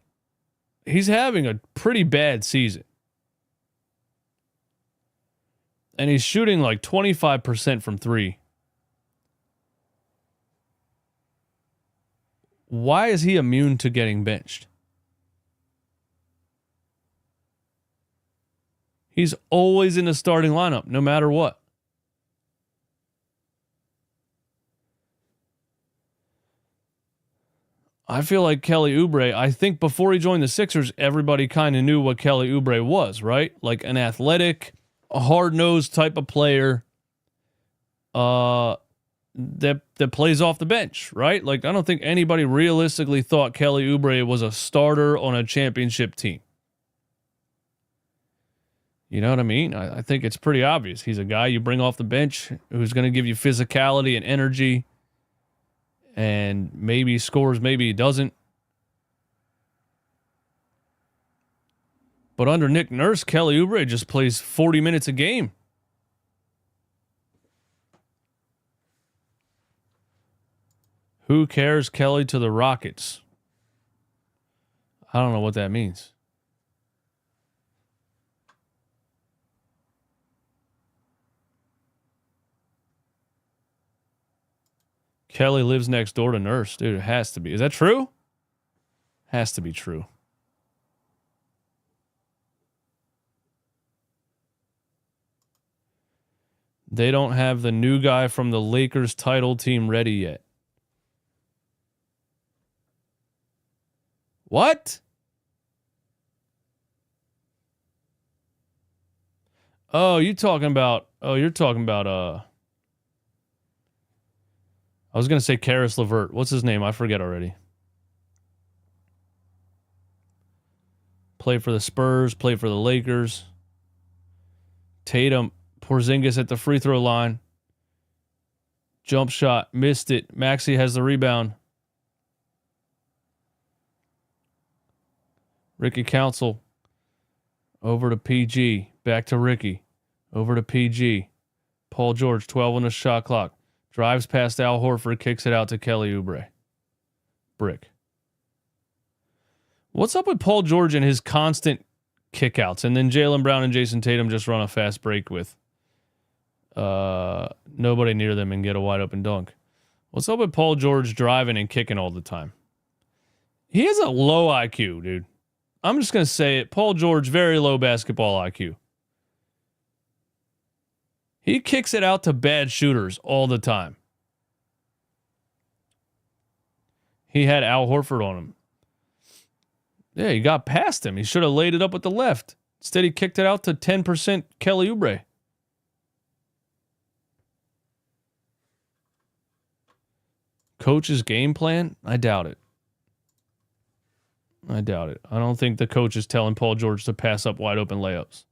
he's having a pretty bad season. And he's shooting like 25% from 3. Why is he immune to getting benched? He's always in the starting lineup, no matter what. I feel like Kelly Oubre, I think before he joined the Sixers, everybody kind of knew what Kelly Oubre was, right? Like an athletic, a hard-nosed type of player that plays off the bench, right? Like, I don't think anybody realistically thought Kelly Oubre was a starter on a championship team. You know what I mean? I think it's pretty obvious. He's a guy you bring off the bench who's going to give you physicality and energy. And maybe he scores, maybe he doesn't. But under Nick Nurse, Kelly Oubre just plays 40 minutes a game. Who cares Kelly to the Rockets? I don't know what that means. Kelly lives next door to Nurse. Dude, it has to be. Is that true? Has to be true. They don't have the new guy from the Lakers title team ready yet. What? Oh, you're talking about I was going to say Karis LeVert. What's his name? I forget already. Played for the Spurs, played for the Lakers. Tatum, Porzingis at the free throw line. Jump shot, missed it. Maxey has the rebound. Ricky Council. Over to PG. Back to Ricky. Over to PG. Paul George, 12 on the shot clock. Drives past Al Horford, kicks it out to Kelly Oubre. Brick. What's up with Paul George and his constant kickouts? And then Jaylen Brown and Jason Tatum just run a fast break with nobody near them and get a wide open dunk. What's up with Paul George driving and kicking all the time? He has a low IQ, dude. I'm just going to say it. Paul George, very low basketball IQ. He kicks it out to bad shooters all the time. He had Al Horford on him. Yeah, he got past him. He should have laid it up with the left. Instead, he kicked it out to 10% Kelly Oubre. Coach's game plan? I doubt it. I don't think the coach is telling Paul George to pass up wide open layups.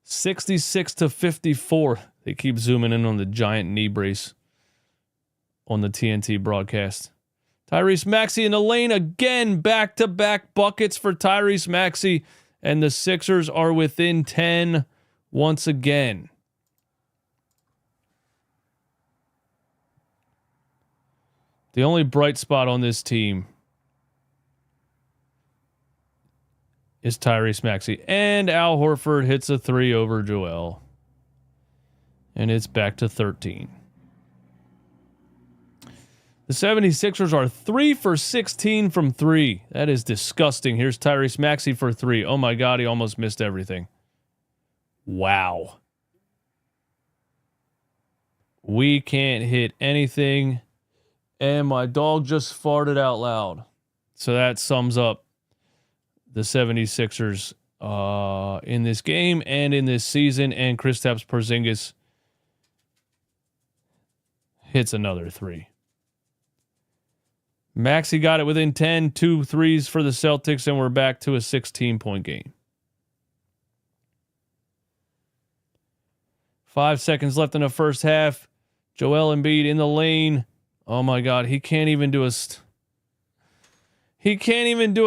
$66-54. They keep zooming in on the giant knee brace on the TNT broadcast. Tyrese Maxey in the lane again. Back-to-back buckets for Tyrese Maxey. And the Sixers are within 10 once again. The only bright spot on this team is Tyrese Maxey. And Al Horford hits a 3 over Joel. And it's back to 13. The 76ers are 3 for 16 from 3. That is disgusting. Here's Tyrese Maxey for 3. Oh my God, he almost missed everything. Wow. We can't hit anything. And my dog just farted out loud. So that sums up the 76ers in this game and in this season. And Kristaps Porzingis hits another three. Maxey got it within 10, 2 threes for the Celtics, and we're back to a 16-point game. 5 seconds left in the first half. Joel Embiid in the lane. Oh my God, he can't even do a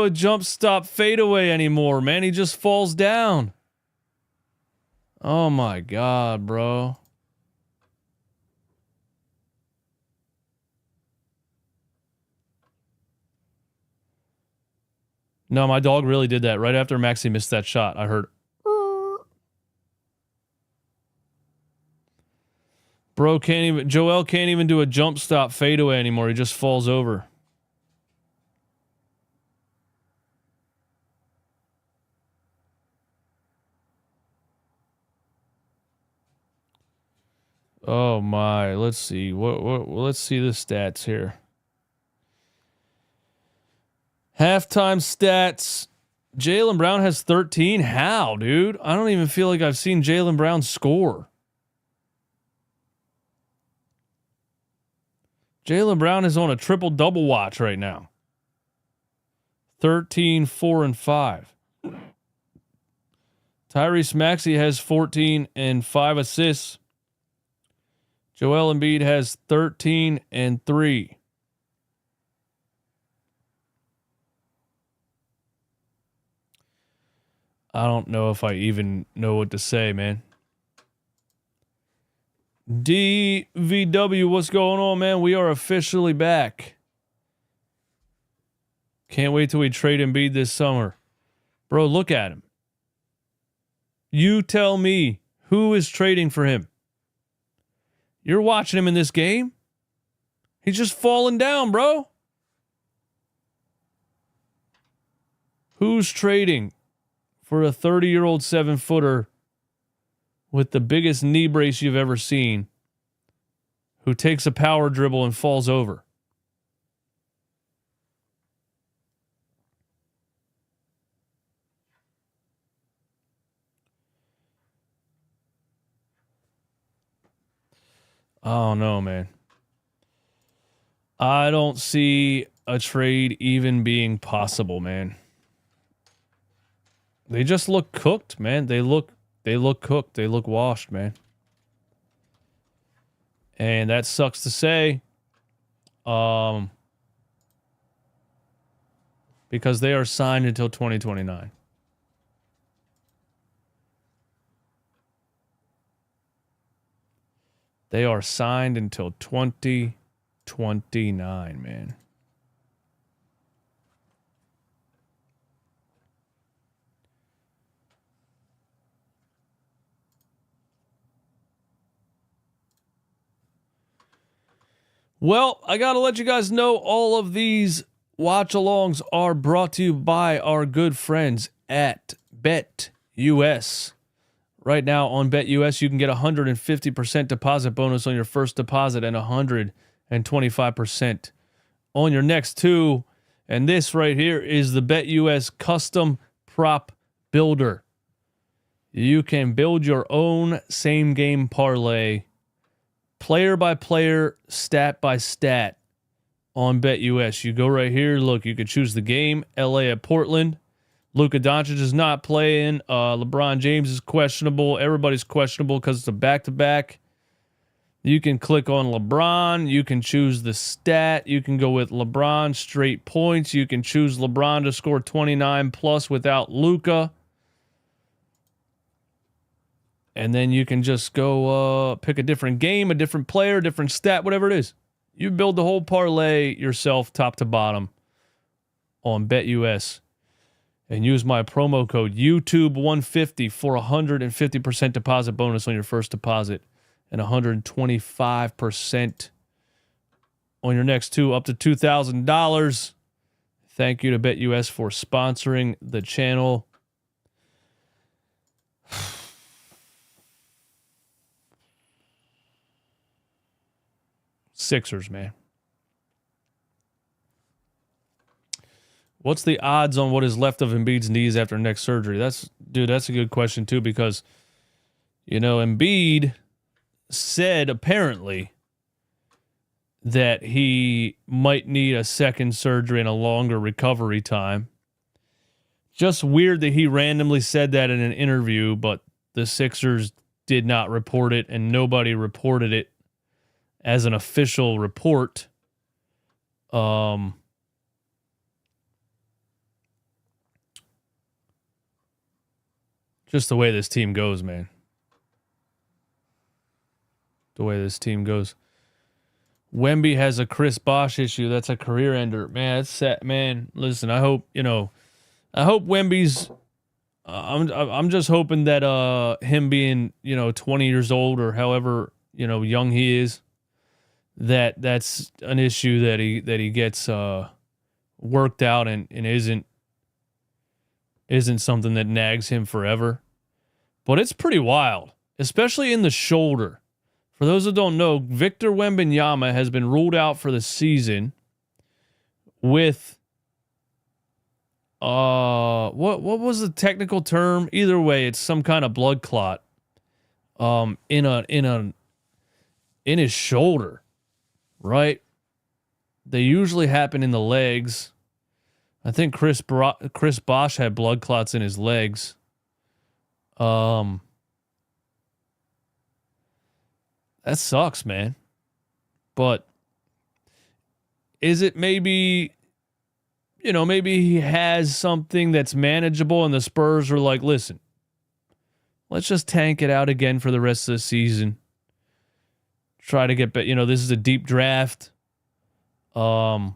jump stop fadeaway anymore, man. He just falls down. Oh my God, bro. No, my dog really did that. Right after Maxey missed that shot, I heard. Joel can't even do a jump stop fadeaway anymore. He just falls over. Oh my, let's see. Let's see the stats here. Halftime stats. Jaylen Brown has 13. How, dude? I don't even feel like I've seen Jaylen Brown score. Jaylen Brown is on a triple-double watch right now. 13, 4, and 5. Tyrese Maxey has 14 and 5 assists. Joel Embiid has 13 and 3. I don't know if I even know what to say, man. DVW, what's going on, man? We are officially back. Can't wait till we trade Embiid this summer. Bro, look at him. You tell me who is trading for him. You're watching him in this game. He's just falling down, bro. Who's trading for a 30-year-old 7-footer with the biggest knee brace you've ever seen, who takes a power dribble and falls over? Oh, no, man. I don't see a trade even being possible, man. They just look cooked, man. They look cooked. They look washed, man. And that sucks to say. Because they are signed until 2029. They are signed until 2029, man. Well, I got to let you guys know all of these watch-alongs are brought to you by our good friends at BetUS. Right now on BetUS, you can get a 150% deposit bonus on your first deposit and 125% on your next two. And this right here is the BetUS Custom Prop Builder. You can build your own same-game parlay, player by player, stat by stat on BetUS. You go right here. Look, you could choose the game. LA at Portland. Luka Doncic is not playing. LeBron James is questionable. Everybody's questionable because it's a back-to-back. You can click on LeBron. You can choose the stat. You can go with LeBron straight points. You can choose LeBron to score 29 plus without Luka. And then you can just go pick a different game, a different player, a different stat, whatever it is. You build the whole parlay yourself, top to bottom, on BetUS. And use my promo code YouTube150 for 150% deposit bonus on your first deposit and 125% on your next two, up to $2,000. Thank you to BetUS for sponsoring the channel. Sixers, man. What's the odds on what is left of Embiid's knees after neck surgery? That's a good question too, because, Embiid said apparently that he might need a second surgery and a longer recovery time. Just weird that he randomly said that in an interview, but the Sixers did not report it, and nobody reported it as an official report. Just the way this team goes, man. The way this team goes. Wemby has a Chris Bosh issue. That's a career ender. Man, it's sad. Man, listen, I hope Wemby's I'm just hoping that him being, 20 years old or however, young he is, that's an issue that he gets worked out and isn't something that nags him forever. But it's pretty wild, especially in the shoulder. For those who don't know, Victor Wembanyama has been ruled out for the season with what was the technical term? Either way, it's some kind of blood clot in his shoulder, right? They usually happen in the legs. I think Chris Bosh had blood clots in his legs. That sucks, man. But is it maybe he has something that's manageable and the Spurs are like, listen, let's just tank it out again for the rest of the season. Try to get, this is a deep draft. And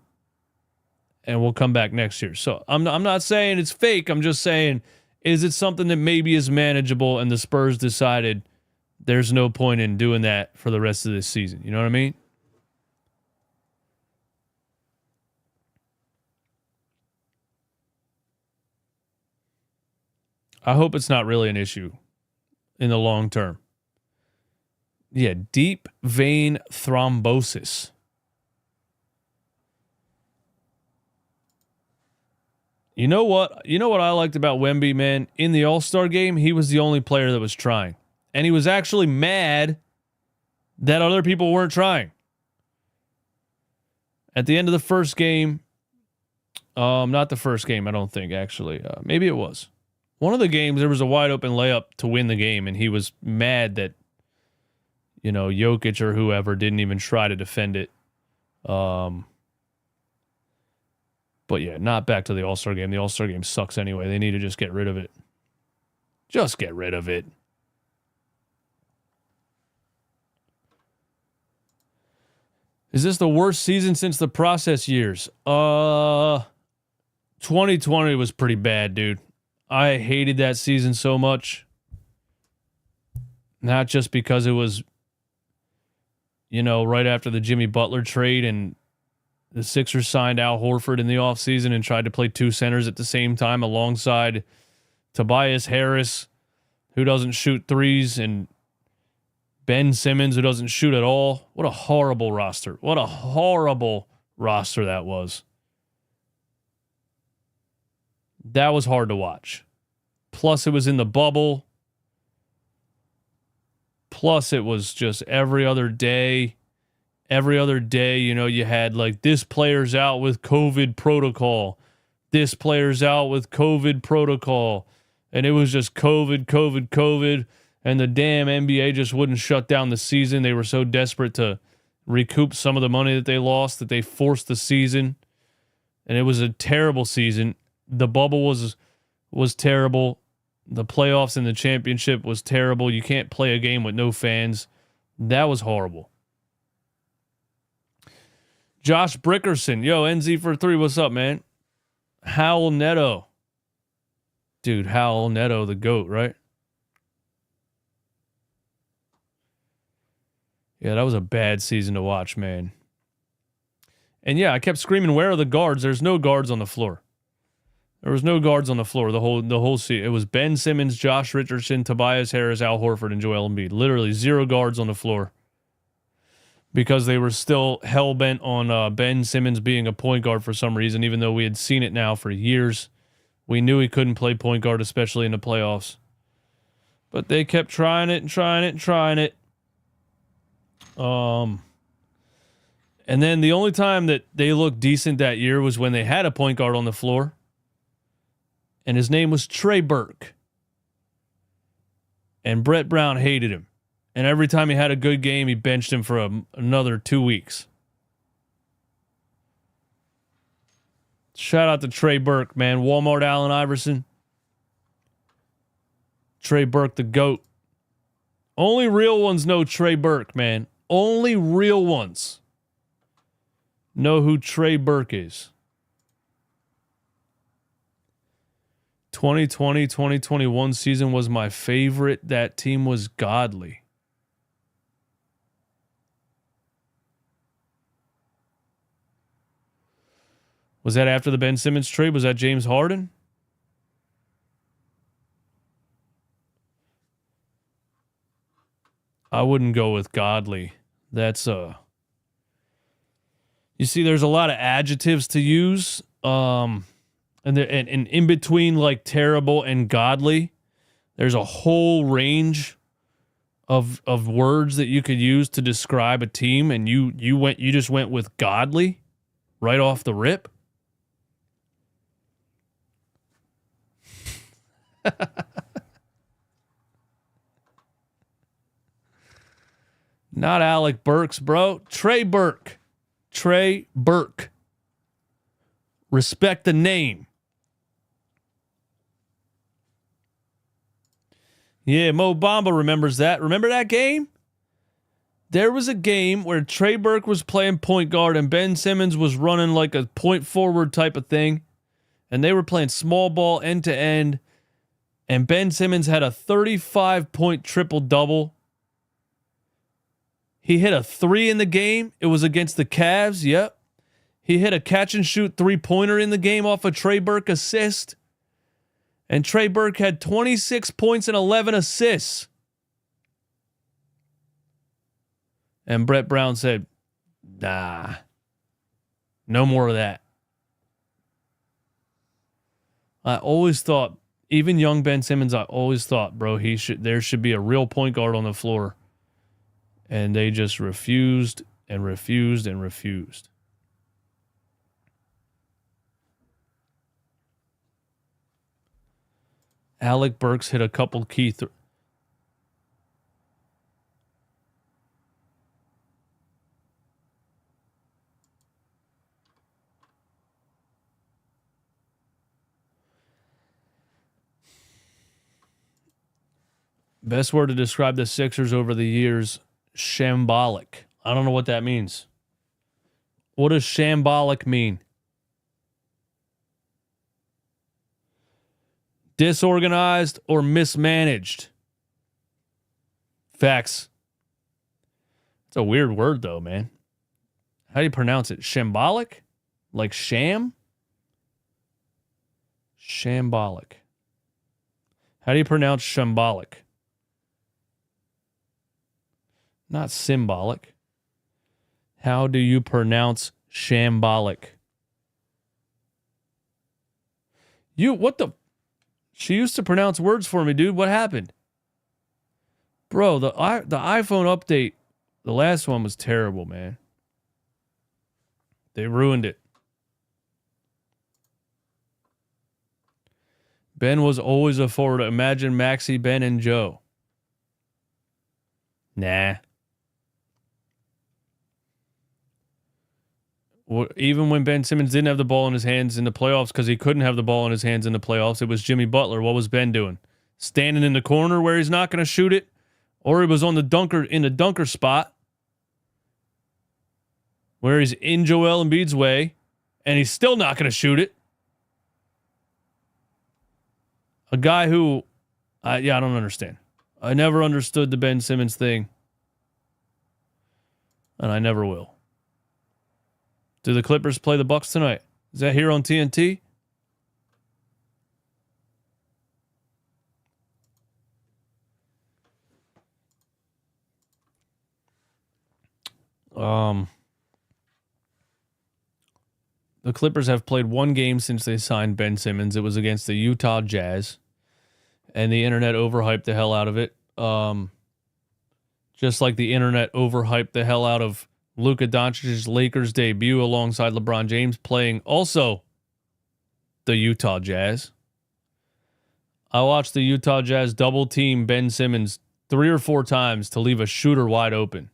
we'll come back next year. So I'm not saying it's fake. I'm just saying, is it something that maybe is manageable and the Spurs decided there's no point in doing that for the rest of this season? You know what I mean? I hope it's not really an issue in the long term. Yeah, deep vein thrombosis. You know what I liked about Wemby, man? In the All-Star game, he was the only player that was trying. And he was actually mad that other people weren't trying. At the end of the first game, not the first game, I don't think, actually. Maybe it was. One of the games, there was a wide open layup to win the game, and he was mad that, Jokic or whoever didn't even try to defend it. But yeah, not back to the All-Star game. The All-Star game sucks anyway. They need to just get rid of it. Just get rid of it. Is this the worst season since the process years? 2020 was pretty bad, dude. I hated that season so much. Not just because it was, right after the Jimmy Butler trade and the Sixers signed Al Horford in the offseason and tried to play two centers at the same time alongside Tobias Harris, who doesn't shoot threes, and Ben Simmons, who doesn't shoot at all. What a horrible roster. What a horrible roster that was. That was hard to watch. Plus, it was in the bubble. Plus, it was just every other day. Every other day, you had like this player's out with COVID protocol. This player's out with COVID protocol. And it was just COVID. And the damn NBA just wouldn't shut down the season. They were so desperate to recoup some of the money that they lost that they forced the season. And it was a terrible season. The bubble was terrible. The playoffs and the championship was terrible. You can't play a game with no fans. That was horrible. Josh Brickerson. Yo, NZ for 3. What's up, man? Howell Neto. Dude, Howell Neto, the GOAT, right? Yeah, that was a bad season to watch, man. And yeah, I kept screaming, where are the guards? There's no guards on the floor. There was no guards on the floor the whole season. It was Ben Simmons, Josh Richardson, Tobias Harris, Al Horford, and Joel Embiid. Literally 0 guards on the floor. because they were still hell-bent on Ben Simmons being a point guard for some reason, even though we had seen it now for years. We knew he couldn't play point guard, especially in the playoffs. But they kept trying it and trying it and trying it. And then the only time that they looked decent that year was when they had a point guard on the floor. And his name was Trey Burke. And Brett Brown hated him. And every time he had a good game, he benched him for another 2 weeks. Shout out to Trey Burke, man. Walmart Allen Iverson. Trey Burke, the GOAT. Only real ones know Trey Burke, man. Only real ones know who Trey Burke is. 2020-2021 season was my favorite. That team was godly. Was that after the Ben Simmons trade? Was that James Harden? I wouldn't go with godly. That's you see, there's a lot of adjectives to use. And in between like terrible and godly, there's a whole range of words that you could use to describe a team, and you just went with godly right off the rip. Not Alec Burks, bro. Trey Burke. Trey Burke. Respect the name. Yeah, Mo Bamba remembers that. Remember that game? There was a game where Trey Burke was playing point guard and Ben Simmons was running like a point forward type of thing. And they were playing small ball end to end. And Ben Simmons had a 35-point triple-double. He hit a 3 in the game. It was against the Cavs. Yep. He hit a catch-and-shoot three-pointer in the game off a Trey Burke assist. And Trey Burke had 26 points and 11 assists. And Brett Brown said, nah, no more of that. I always thought, even young Ben Simmons, I always thought, bro, there should be a real point guard on the floor. And they just refused and refused and refused. Alec Burks hit a couple key Best word to describe the Sixers over the years, shambolic. I don't know what that means. What does shambolic mean? Disorganized or mismanaged? Facts. It's a weird word though, man. How do you pronounce it? Shambolic? Like sham? Shambolic. How do you pronounce shambolic? Not symbolic. How do you pronounce shambolic? What the? She used to pronounce words for me, dude. What happened? Bro, the iPhone update, the last one was terrible, man. They ruined it. Ben was always a forward. Imagine Maxey, Ben, and Joe. Nah. Even when Ben Simmons didn't have the ball in his hands in the playoffs because he couldn't have the ball in his hands in the playoffs, it was Jimmy Butler. What was Ben doing? Standing in the corner where he's not going to shoot it? Or he was on the dunker spot where he's in Joel Embiid's way and he's still not going to shoot it? A guy who, I don't understand. I never understood the Ben Simmons thing. And I never will. Do the Clippers play the Bucks tonight? Is that here on TNT? The Clippers have played one game since they signed Ben Simmons. It was against the Utah Jazz, and the internet overhyped the hell out of it. Just like the internet overhyped the hell out of Luka Doncic's Lakers debut alongside LeBron James playing also the Utah Jazz. I watched the Utah Jazz double team Ben Simmons 3 or 4 times to leave a shooter wide open.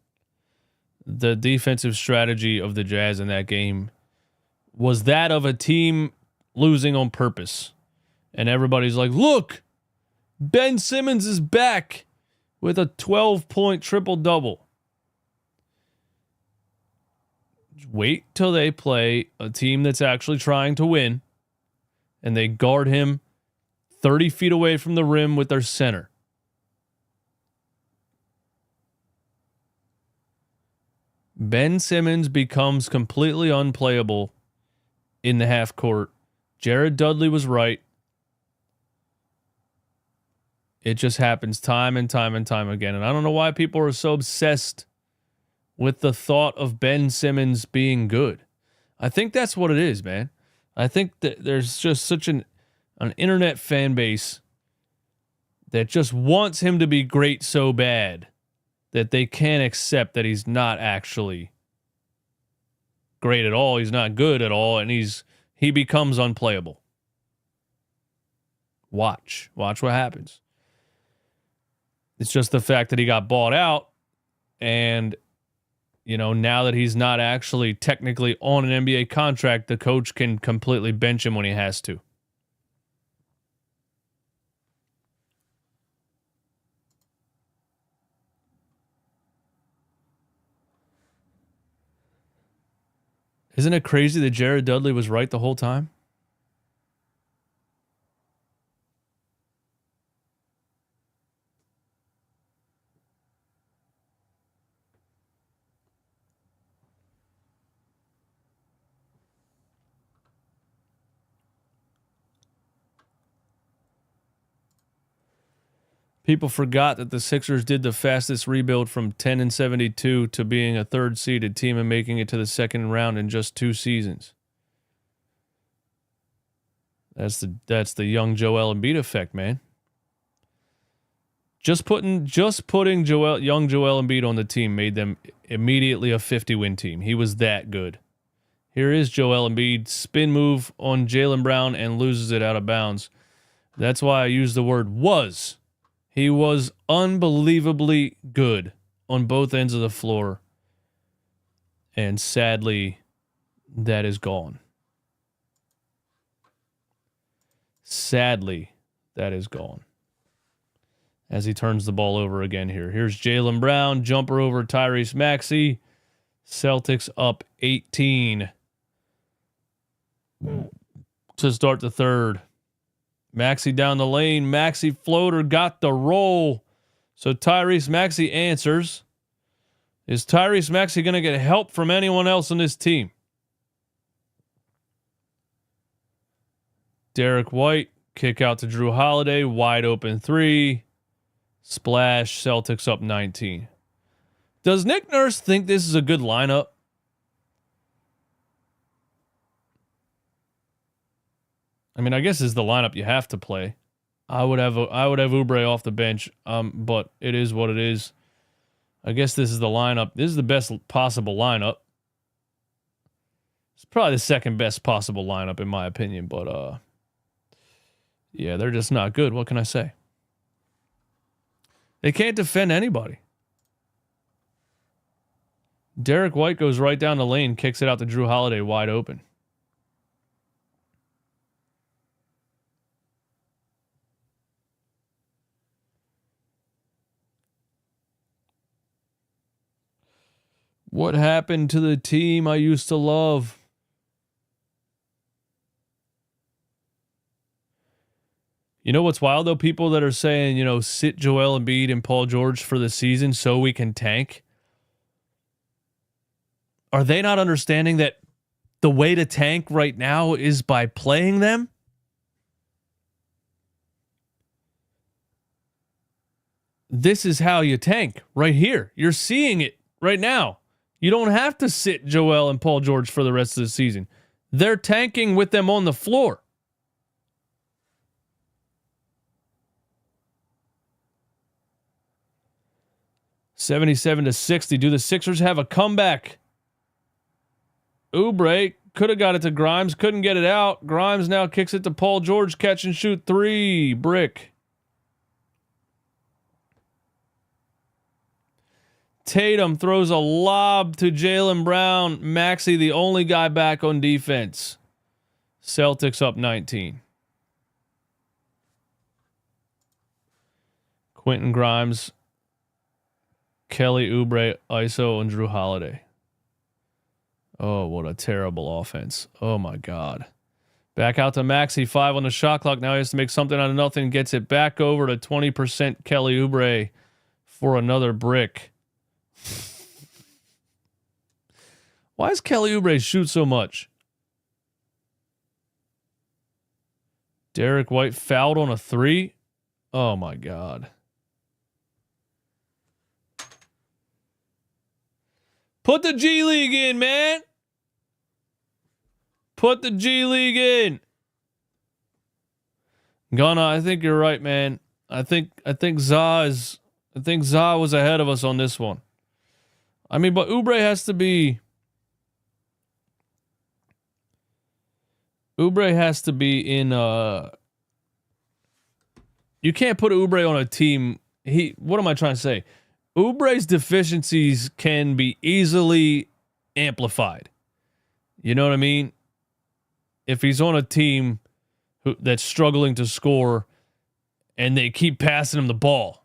The defensive strategy of the Jazz in that game was that of a team losing on purpose. And everybody's like, look, Ben Simmons is back with a 12-point triple-double. Wait till they play a team that's actually trying to win, and they guard him 30 feet away from the rim with their center. Ben Simmons becomes completely unplayable in the half court. Jared Dudley was right. It just happens time and time and time again. And I don't know why people are so obsessed with the thought of Ben Simmons being good. I think that's what it is, man. I think that there's just such an internet fan base that just wants him to be great so bad that they can't accept that he's not actually great at all. He's not good at all, and he becomes unplayable. Watch what happens. It's just the fact that he got bought out, and now that he's not actually technically on an NBA contract, the coach can completely bench him when he has to. Isn't it crazy that Jared Dudley was right the whole time? People forgot that the Sixers did the fastest rebuild from 10-72 to being a third-seeded team and making it to the second round in just 2 seasons. That's the young Joel Embiid effect, man. Just putting young Joel Embiid on the team made them immediately a 50-win team. He was that good. Here is Joel Embiid, spin move on Jaylen Brown and loses it out of bounds. That's why I use the word was. He was unbelievably good on both ends of the floor. And sadly, that is gone. Sadly, that is gone. As he turns the ball over again here. Here's Jaylen Brown, jumper over Tyrese Maxey. Celtics up 18 to start the third. Maxey down the lane. Maxey floater got the roll. So Tyrese Maxey answers. Is Tyrese Maxey going to get help from anyone else on this team? Derek White, kick out to Drew Holiday. Wide open 3. Splash. Celtics up 19. Does Nick Nurse think this is a good lineup? I mean, I guess this is the lineup you have to play. I would have Oubre off the bench, but it is what it is. I guess this is the lineup. This is the best possible lineup. It's probably the second best possible lineup in my opinion, but yeah, they're just not good. What can I say? They can't defend anybody. Derek White goes right down the lane, kicks it out to Drew Holiday wide open. What happened to the team I used to love? You know what's wild, though? People that are saying, sit Joel Embiid and Paul George for the season so we can tank. Are they not understanding that the way to tank right now is by playing them? This is how you tank right here. You're seeing it right now. You don't have to sit Joel and Paul George for the rest of the season. They're tanking with them on the floor. $77-60. Do the Sixers have a comeback? Oubre could have got it to Grimes, couldn't get it out. Grimes now kicks it to Paul George, catch and shoot three. Brick. Tatum throws a lob to Jaylen Brown. Maxey, the only guy back on defense. Celtics up 19. Quentin Grimes, Kelly Oubre, ISO, and Drew Holiday. Oh, what a terrible offense. Oh, my God. Back out to Maxey, 5 on the shot clock. Now he has to make something out of nothing. Gets it back over to 20% Kelly Oubre for another brick. Why does Kelly Oubre shoot so much? Derek White fouled on a 3. Oh, my God. Put the G League in, man. Put the G League in. Gunna, I think you're right, man. I think Za was ahead of us on this one. I mean, but Oubre has to be in you can't put Oubre on a team. What am I trying to say? Oubre's deficiencies can be easily amplified. You know what I mean? If he's on a team that's struggling to score and they keep passing him the ball.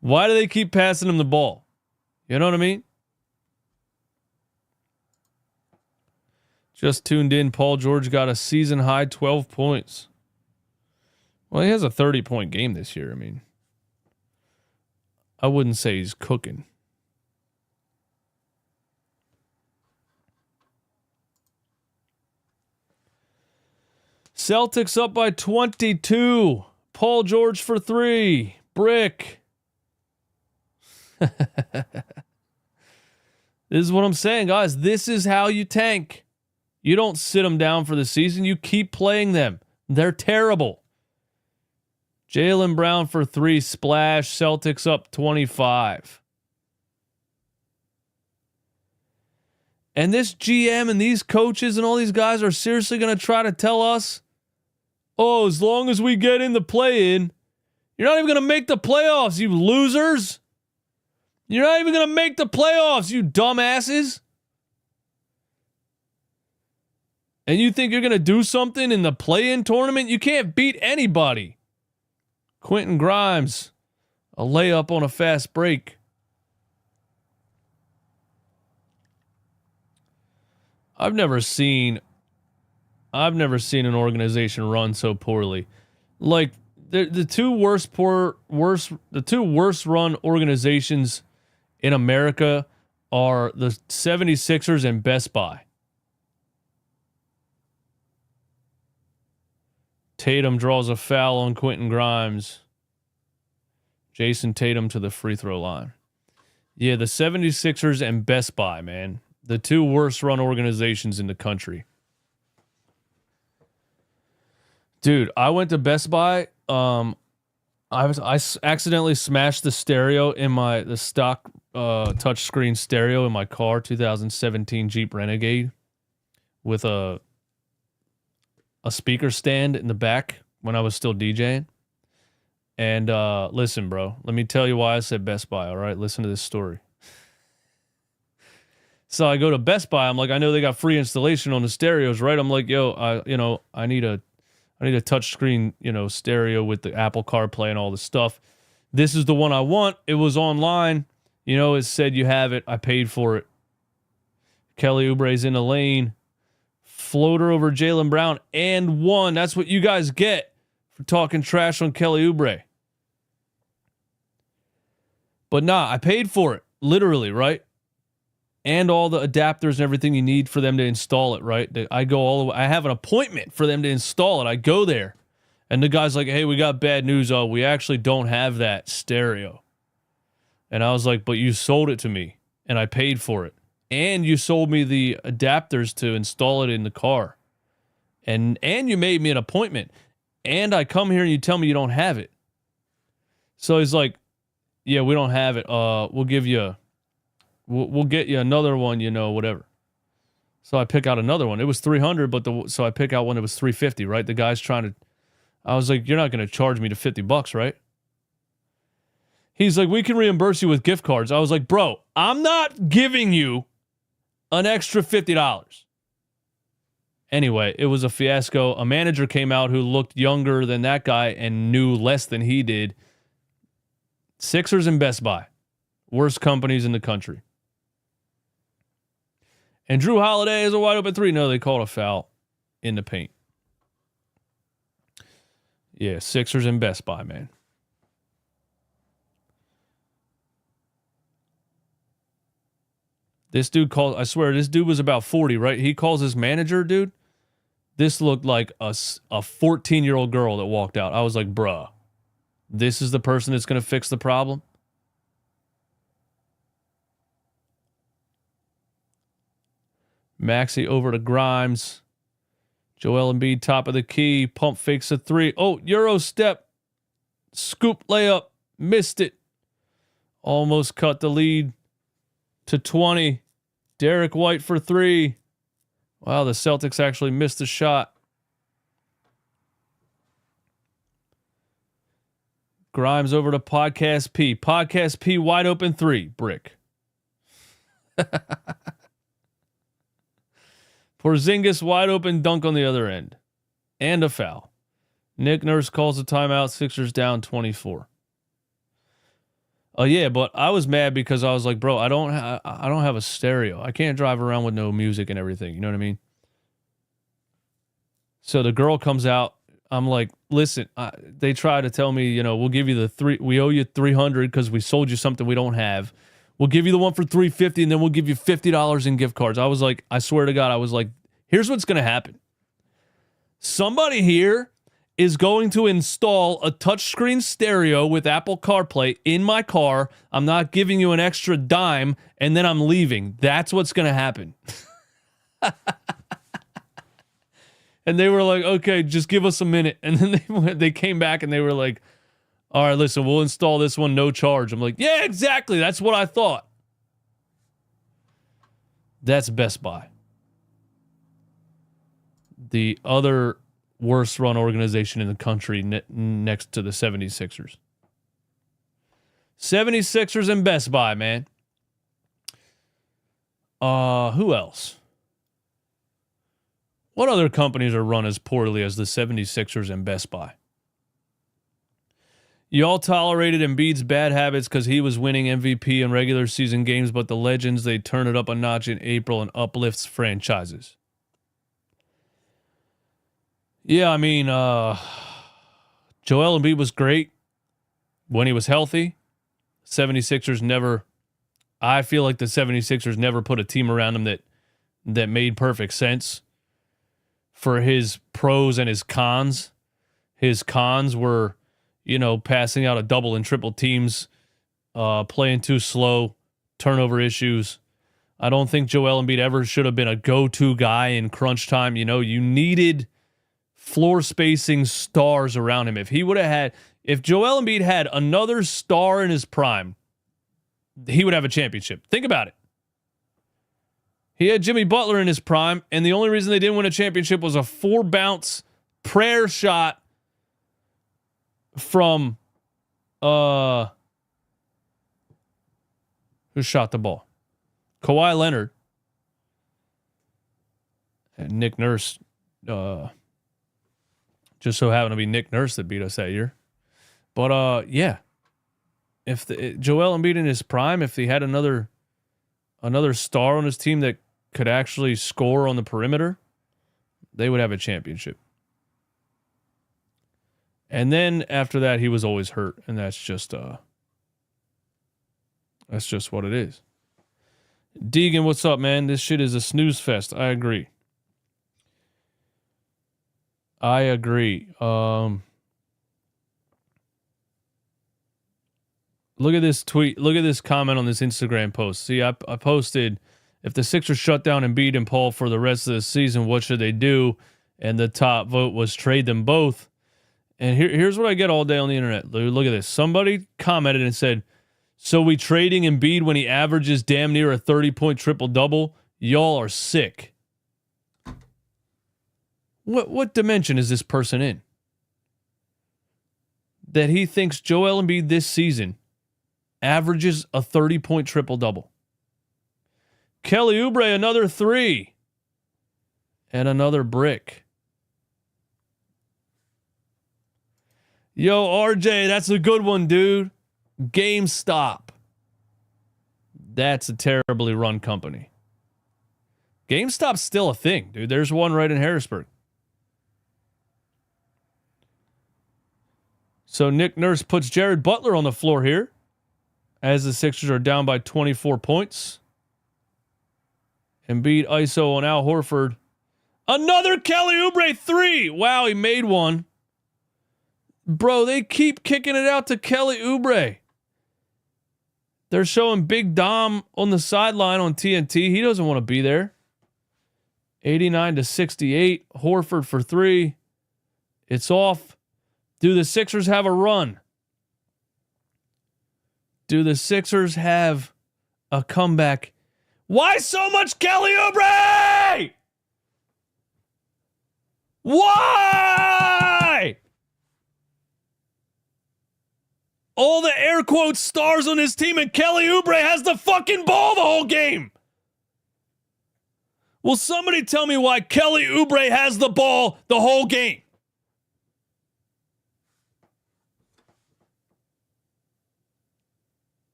Why do they keep passing him the ball? You know what I mean? Just tuned in. Paul George got a season high 12 points. Well, he has a 30-point game this year. I mean, I wouldn't say he's cooking. Celtics up by 22. Paul George for 3. Brick. This is what I'm saying, guys. This is how you tank. You don't sit them down for the season. You keep playing them. They're terrible. Jaylen Brown for 3. Splash. Celtics up 25. And this GM and these coaches and all these guys are seriously going to try to tell us, oh, as long as we get in the play-in, you're not even going to make the playoffs, you losers. You're not even going to make the playoffs, you dumbasses. And you think you're going to do something in the play-in tournament? You can't beat anybody. Quentin Grimes, a layup on a fast break. I've never seen an organization run so poorly. Like the two worst run organizations in America are the 76ers and Best Buy. Tatum draws a foul on Quentin Grimes. Jason Tatum to the free throw line. Yeah, the 76ers and Best Buy, man. The two worst run organizations in the country. Dude, I went to Best Buy. I accidentally smashed the stereo in the stock touchscreen stereo in my car, 2017 Jeep Renegade, with a speaker stand in the back when I was still DJing. And listen, bro, let me tell you why I said Best Buy. All right, listen to this story. So I go to Best Buy. I'm like, I know they got free installation on the stereos, right? I'm like, yo, I need a touchscreen, stereo with the Apple CarPlay and all this stuff. This is the one I want. It was online. It said you have it. I paid for it. Kelly Oubre's in the lane. Floater over Jaylen Brown and 1. That's what you guys get for talking trash on Kelly Oubre. But nah, I paid for it. Literally, right? And all the adapters and everything you need for them to install it, right? I go all the way. I have an appointment for them to install it. I go there. And the guy's like, hey, we got bad news. Oh, we actually don't have that stereo. And I was like, but you sold it to me and I paid for it. And you sold me the adapters to install it in the car. And you made me an appointment. And I come here and you tell me you don't have it. So he's like, yeah, we don't have it. We'll give you, we'll get you another one, whatever. So I pick out another one. It was $300, so I pick out one that was $350, right? The guy's trying to, I was like, you're not going to charge me to $50, right? He's like, we can reimburse you with gift cards. I was like, bro, I'm not giving you an extra $50. Anyway, it was a fiasco. A manager came out who looked younger than that guy and knew less than he did. Sixers and Best Buy. Worst companies in the country. And Drew Holiday is a wide open three. No, they called a foul in the paint. Yeah, Sixers and Best Buy, man. This dude called, I swear, this dude was about 40, right? He calls his manager, dude. This looked like a 14-year-old girl that walked out. I was like, bruh, this is the person that's going to fix the problem? Maxey over to Grimes. Joel Embiid, top of the key. Pump fakes a three. Oh, Euro step. Scoop layup. Missed it. Almost cut the lead to 20. Derek White for three. Wow, the Celtics actually missed a shot. Grimes over to Podcast P. Podcast P, wide open three. Brick. Porzingis, wide open dunk on the other end. And a foul. Nick Nurse calls a timeout. Sixers down 24. Oh yeah, but I was mad because I was like, bro, I don't have a stereo. I can't drive around with no music and everything. You know what I mean? So the girl comes out. I'm like, listen, they try to tell me, we'll give you we owe you $300 because we sold you something we don't have. We'll give you the one for $350 and then we'll give you $50 in gift cards. I was like, I swear to God, I was like, here's what's going to happen. Somebody here is going to install a touchscreen stereo with Apple CarPlay in my car. I'm not giving you an extra dime, and then I'm leaving. That's what's going to happen. And they were like, okay, just give us a minute. And then they came back and they were like, all right, listen, we'll install this one, no charge. I'm like, yeah, exactly. That's what I thought. That's Best Buy. The other worst run organization in the country next to the 76ers. 76ers and Best Buy, man. Who else? What other companies are run as poorly as the 76ers and Best Buy? You all tolerated Embiid's bad habits because he was winning MVP in regular season games, but the legends, they turn it up a notch in April and uplifts franchises. Yeah, I mean, Joel Embiid was great when he was healthy. 76ers never, I feel like the 76ers never put a team around him that made perfect sense for his pros and his cons. His cons were, passing out a double and triple teams, playing too slow, turnover issues. I don't think Joel Embiid ever should have been a go-to guy in crunch time. You needed floor spacing stars around him. If Joel Embiid had another star in his prime, he would have a championship. Think about it. He had Jimmy Butler in his prime, and the only reason they didn't win a championship was a 4-bounce prayer shot from who shot the ball? Kawhi Leonard. And Nick Nurse, just so happened to be Nick Nurse that beat us that year. But yeah. If Joel Embiid in his prime, if he had another star on his team that could actually score on the perimeter, they would have a championship. And then after that, he was always hurt, and that's just what it is. Deegan, what's up, man? This shit is a snooze fest. I agree. Look at this tweet. Look at this comment on this Instagram post. See, I posted, if the Sixers shut down Embiid and Paul for the rest of the season, what should they do? And the top vote was trade them both. And here's what I get all day on the internet. Look at this. Somebody commented and said, so we trading Embiid when he averages damn near a 30-point triple-double? Y'all are sick. What dimension is this person in? That he thinks Joel Embiid this season averages a 30-point triple-double. Kelly Oubre, another 3. And another brick. Yo, RJ, that's a good one, dude. GameStop. That's a terribly run company. GameStop's still a thing, dude. There's one right in Harrisburg. So Nick Nurse puts Jared Butler on the floor here as the Sixers are down by 24 points. Embiid ISO on Al Horford. Another Kelly Oubre 3. Wow, he made one. Bro, they keep kicking it out to Kelly Oubre. They're showing Big Dom on the sideline on TNT. He doesn't want to be there. 89-68. Horford for 3. It's off. Do the Sixers have a run? Do the Sixers have a comeback? Why so much Kelly Oubre? Why? All the air quotes stars on this team, and Kelly Oubre has the fucking ball the whole game. Will somebody tell me why Kelly Oubre has the ball the whole game?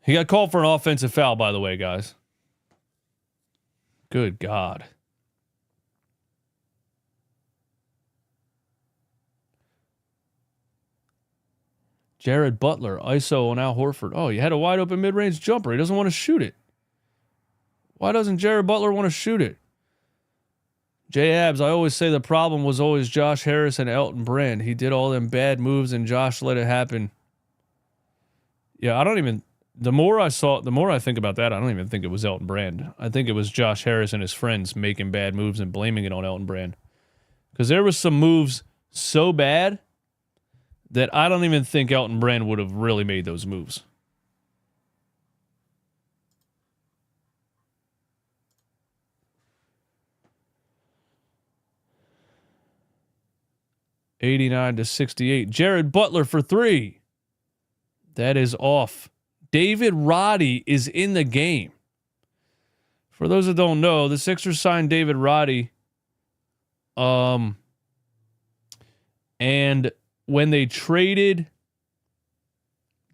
He got called for an offensive foul, by the way, guys. Good God. Jared Butler, ISO on Al Horford. Oh, you had a wide open mid-range jumper. He doesn't want to shoot it. Why doesn't Jared Butler want to shoot it? J Abs, I always say the problem was always Josh Harris and Elton Brand. He did all them bad moves and Josh let it happen. Yeah, I don't even... The more I think about that, I don't even think it was Elton Brand. I think it was Josh Harris and his friends making bad moves and blaming it on Elton Brand. Because there was some moves so bad that I don't even think Elton Brand would have really made those moves. $89-68. Jared Butler for 3. That is off. David Roddy is in the game. For those that don't know, the Sixers signed David Roddy. And when they traded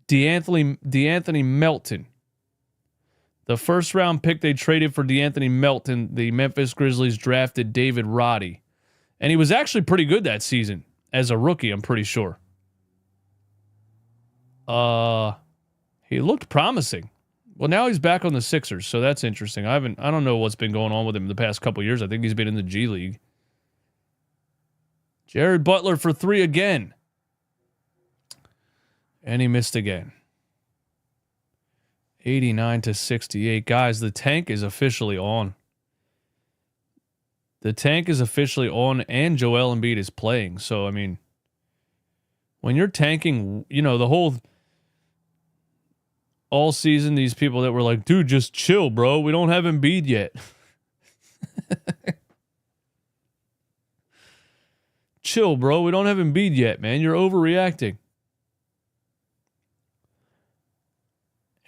DeAnthony Melton, the first round pick they traded for DeAnthony Melton, the Memphis Grizzlies drafted David Roddy. And he was actually pretty good that season as a rookie, I'm pretty sure. He looked promising. Well, now he's back on the Sixers, so that's interesting. I don't know what's been going on with him the past couple years. I think he's been in the G League. Jared Butler for 3 again. And he missed again. 89-68. Guys, the tank is officially on. The tank is officially on, and Joel Embiid is playing. So, I mean, when you're tanking, you know, the whole... All season, these people that were like, dude, just chill, bro. We don't have Embiid yet. Chill, bro. We don't have Embiid yet, man. You're overreacting.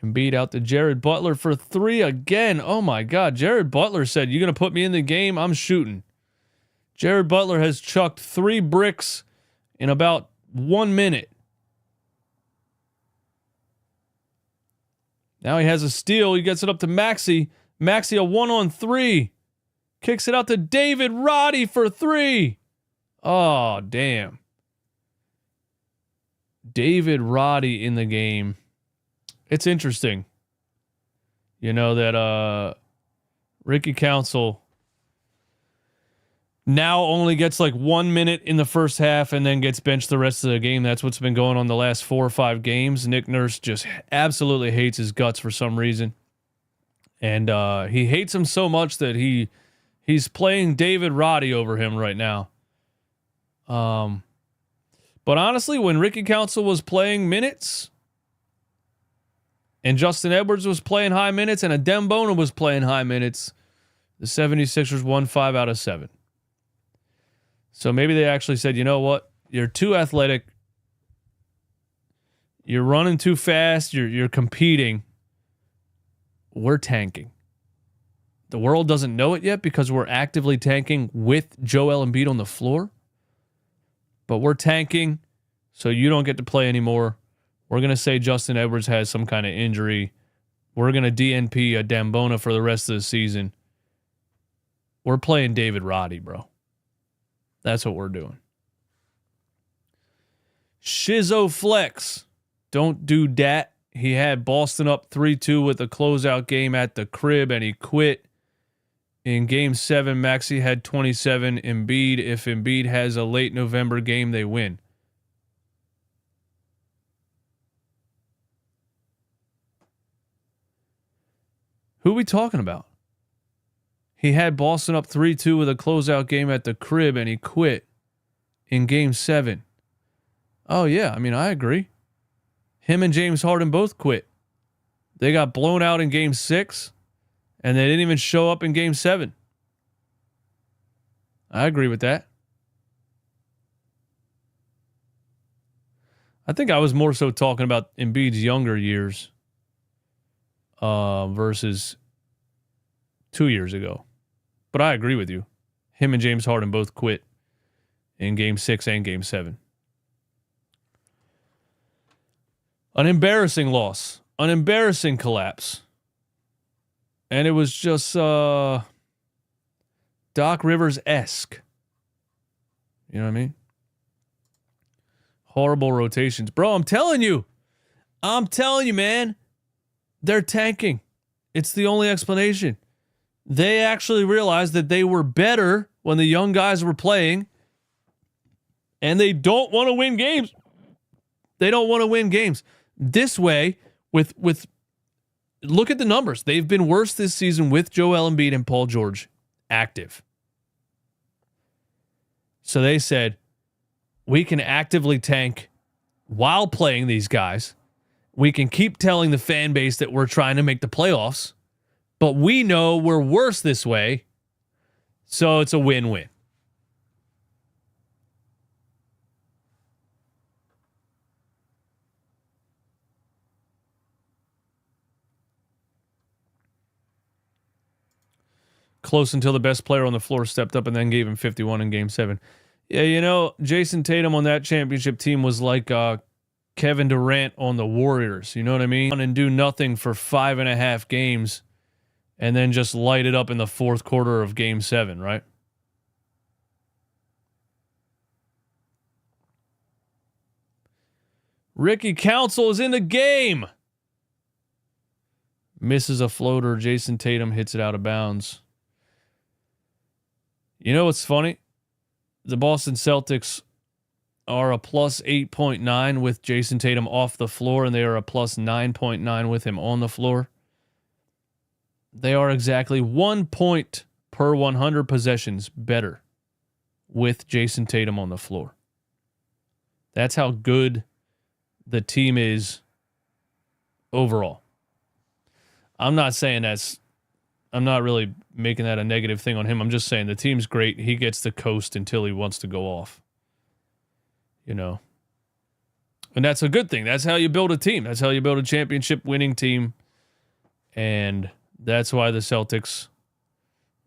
Embiid out to Jared Butler for 3 again. Oh, my God. Jared Butler said, you going to put me in the game? I'm shooting. Jared Butler has chucked 3 bricks in about 1 minute. Now he has a steal. He gets it up to Maxey. Maxey a 1-on-3. Kicks it out to David Roddy for 3. Oh, damn. David Roddy in the game. It's interesting. You know that Ricky Council now only gets like 1 minute in the first half and then gets benched the rest of the game. That's what's been going on the last 4 or 5 games. Nick Nurse just absolutely hates his guts for some reason. And he hates him so much that he's playing David Roddy over him right now. But honestly, when Ricky Council was playing minutes and Justin Edwards was playing high minutes and Adem Bona was playing high minutes, the 76ers won 5 out of 7. So maybe they actually said, you know what? You're too athletic. You're running too fast. You're competing. We're tanking. The world doesn't know it yet because we're actively tanking with Joel Embiid on the floor. But we're tanking so you don't get to play anymore. We're going to say Justin Edwards has some kind of injury. We're going to DNP a Adem Bona for the rest of the season. We're playing David Roddy, bro. That's what we're doing. Shizzo Flex. Don't do that. He had Boston up 3-2 with a closeout game at the crib, and he quit. In Game 7, Maxey had 27. Embiid, if Embiid has a late November game, they win. Who are we talking about? He had Boston up 3-2 with a closeout game at the crib, and he quit in Game 7. Oh, yeah. I mean, I agree. Him and James Harden both quit. They got blown out in Game 6, and they didn't even show up in Game 7. I agree with that. I think I was more so talking about Embiid's younger years versus 2 years ago. But I agree with you. Him and James Harden both quit in Game 6 and Game 7. An embarrassing loss. An embarrassing collapse. And it was just Doc Rivers-esque. You know what I mean? Horrible rotations. Bro, I'm telling you, man. They're tanking. It's the only explanation. They actually realized that they were better when the young guys were playing, and they don't want to win games. They don't want to win games. This way, with look at the numbers. They've been worse this season with Joel Embiid and Paul George active. So they said, we can actively tank while playing these guys. We can keep telling the fan base that we're trying to make the playoffs, but we know we're worse this way, so it's a win-win. Close until the best player on the floor stepped up and then gave him 51 in Game 7. Yeah, you know, Jason Tatum on that championship team was like Kevin Durant on the Warriors. You know what I mean? And do nothing for 5.5 games and then just light it up in the fourth quarter of Game 7, right? Ricky Council is in the game. Misses a floater. Jason Tatum hits it out of bounds. You know what's funny? The Boston Celtics are a plus 8.9 with Jason Tatum off the floor, and they are a plus 9.9 with him on the floor. They are exactly 1 point per 100 possessions better with Jason Tatum on the floor. That's how good the team is overall. I'm not saying I'm not really making that a negative thing on him. I'm just saying the team's great. He gets to coast until he wants to go off. You know. And that's a good thing. That's how you build a team. That's how you build a championship winning team. And that's why the Celtics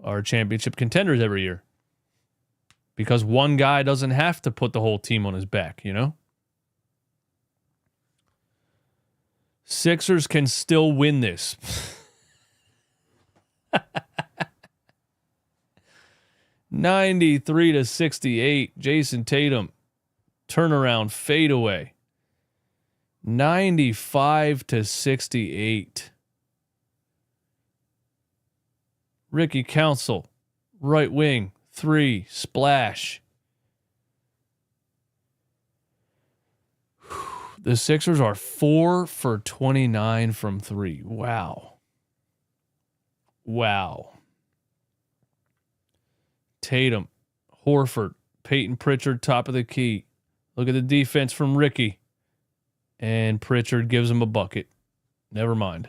are championship contenders every year. Because one guy doesn't have to put the whole team on his back, you know? Sixers can still win this. 93-68. Jason Tatum turnaround fadeaway. 95-68. Ricky Council, right wing, 3, splash. The Sixers are 4 for 29 from 3. Wow. Tatum, Horford, Peyton Pritchard, top of the key. Look at the defense from Ricky. And Pritchard gives him a bucket. Never mind.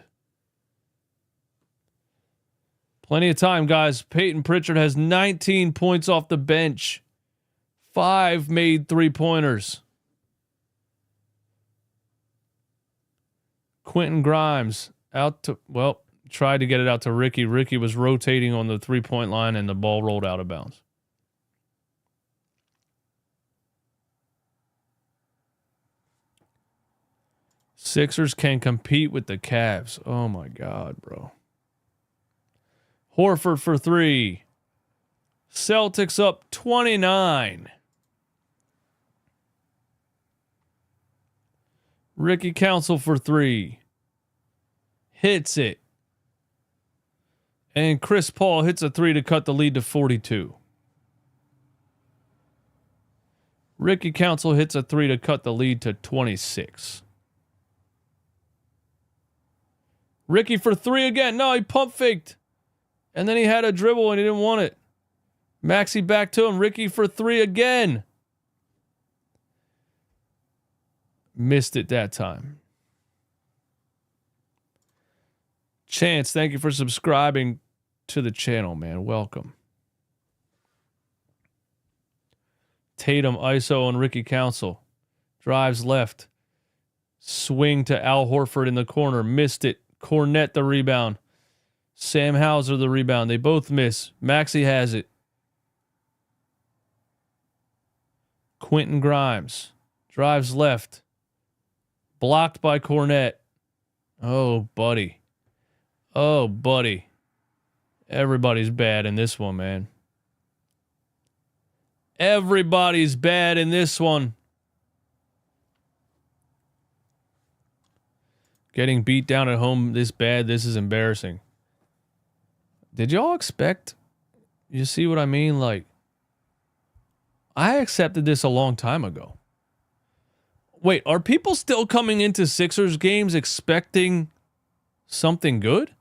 Plenty of time, guys. Peyton Pritchard has 19 points off the bench. 5 made 3-pointers. Quentin Grimes tried to get it out to Ricky. Ricky was rotating on the 3-point line and the ball rolled out of bounds. Sixers can compete with the Cavs. Oh my God, bro. Horford for 3. Celtics up 29. Ricky Council for 3. Hits it. And Chris Paul hits a 3 to cut the lead to 42. Ricky Council hits a 3 to cut the lead to 26. Ricky for 3 again. No, he pump faked. And then he had a dribble and he didn't want it. Maxey back to him. Ricky for 3 again. Missed it that time. Chance, thank you for subscribing to the channel, man. Welcome. Tatum, ISO on Ricky Council. Drives left. Swing to Al Horford in the corner. Missed it. Cornette the rebound. Sam Hauser the rebound. They both miss. Maxey has it. Quentin Grimes. Drives left. Blocked by Cornette. Oh, buddy. Oh, buddy. Everybody's bad in this one, man. Everybody's bad in this one. Getting beat down at home this bad, this is embarrassing. Did y'all expect? You see what I mean? Like, I accepted this a long time ago. Wait, are people still coming into Sixers games expecting something good?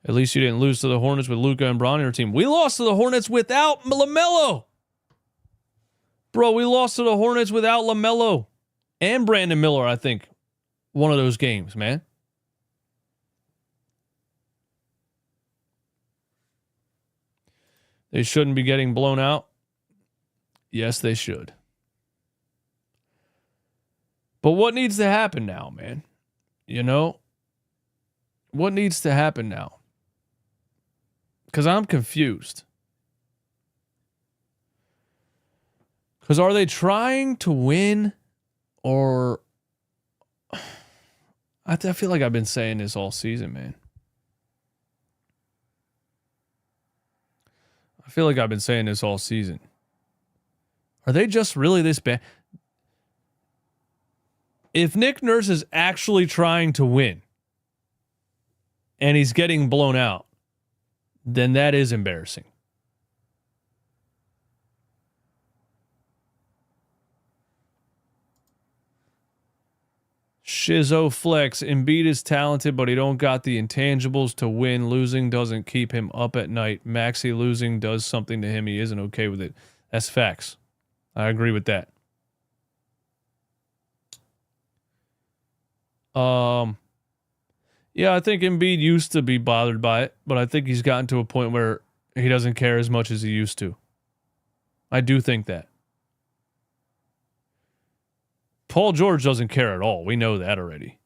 At least you didn't lose to the Hornets with Luka and Bron on your team. We lost to the Hornets without LaMelo. Bro, we lost to the Hornets without LaMelo. And Brandon Miller, I think. One of those games, man. They shouldn't be getting blown out. Yes, they should. But what needs to happen now, man? You know? What needs to happen now? Because I'm confused. Because are they trying to win or... I feel like I've been saying this all season, man. I feel like I've been saying this all season. Are they just really this bad? If Nick Nurse is actually trying to win and he's getting blown out, then that is embarrassing. Shizzo Flex. Embiid is talented, but he don't got the intangibles to win. Losing doesn't keep him up at night. Maxey losing does something to him. He isn't okay with it. That's facts. I agree with that. Yeah, I think Embiid used to be bothered by it, but I think he's gotten to a point where he doesn't care as much as he used to. I do think that. Paul George doesn't care at all. We know that already.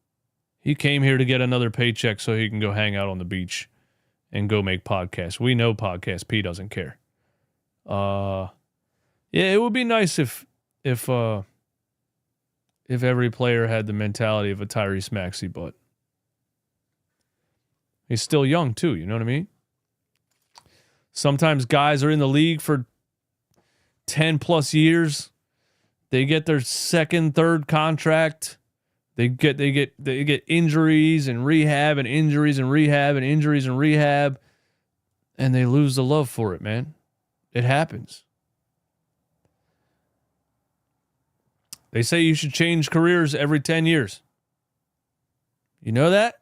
He came here to get another paycheck so he can go hang out on the beach and go make podcasts. We know Podcast P doesn't care. Yeah, it would be nice if every player had the mentality of a Tyrese Maxey, but he's still young too, you know what I mean? Sometimes guys are in the league for 10 plus years. They get their second, third contract. They get injuries and rehab and injuries and rehab and injuries and rehab, and they lose the love for it, man. It happens. They say you should change careers every 10 years. You know that?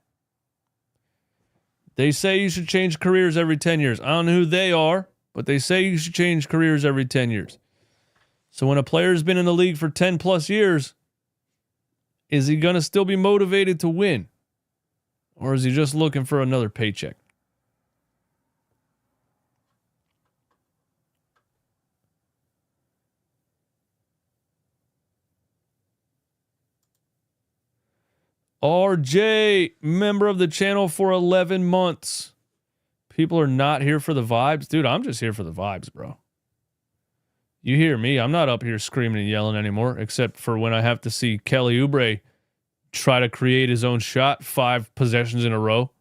They say you should change careers every 10 years. I don't know who they are, but they say you should change careers every 10 years. So when a player's been in the league for 10 plus years, is he going to still be motivated to win? Or is he just looking for another paycheck? RJ, member of the channel for 11 months. People are not here for the vibes. Dude, I'm just here for the vibes, bro. You hear me. I'm not up here screaming and yelling anymore, except for when I have to see Kelly Oubre try to create his own shot 5 possessions in a row.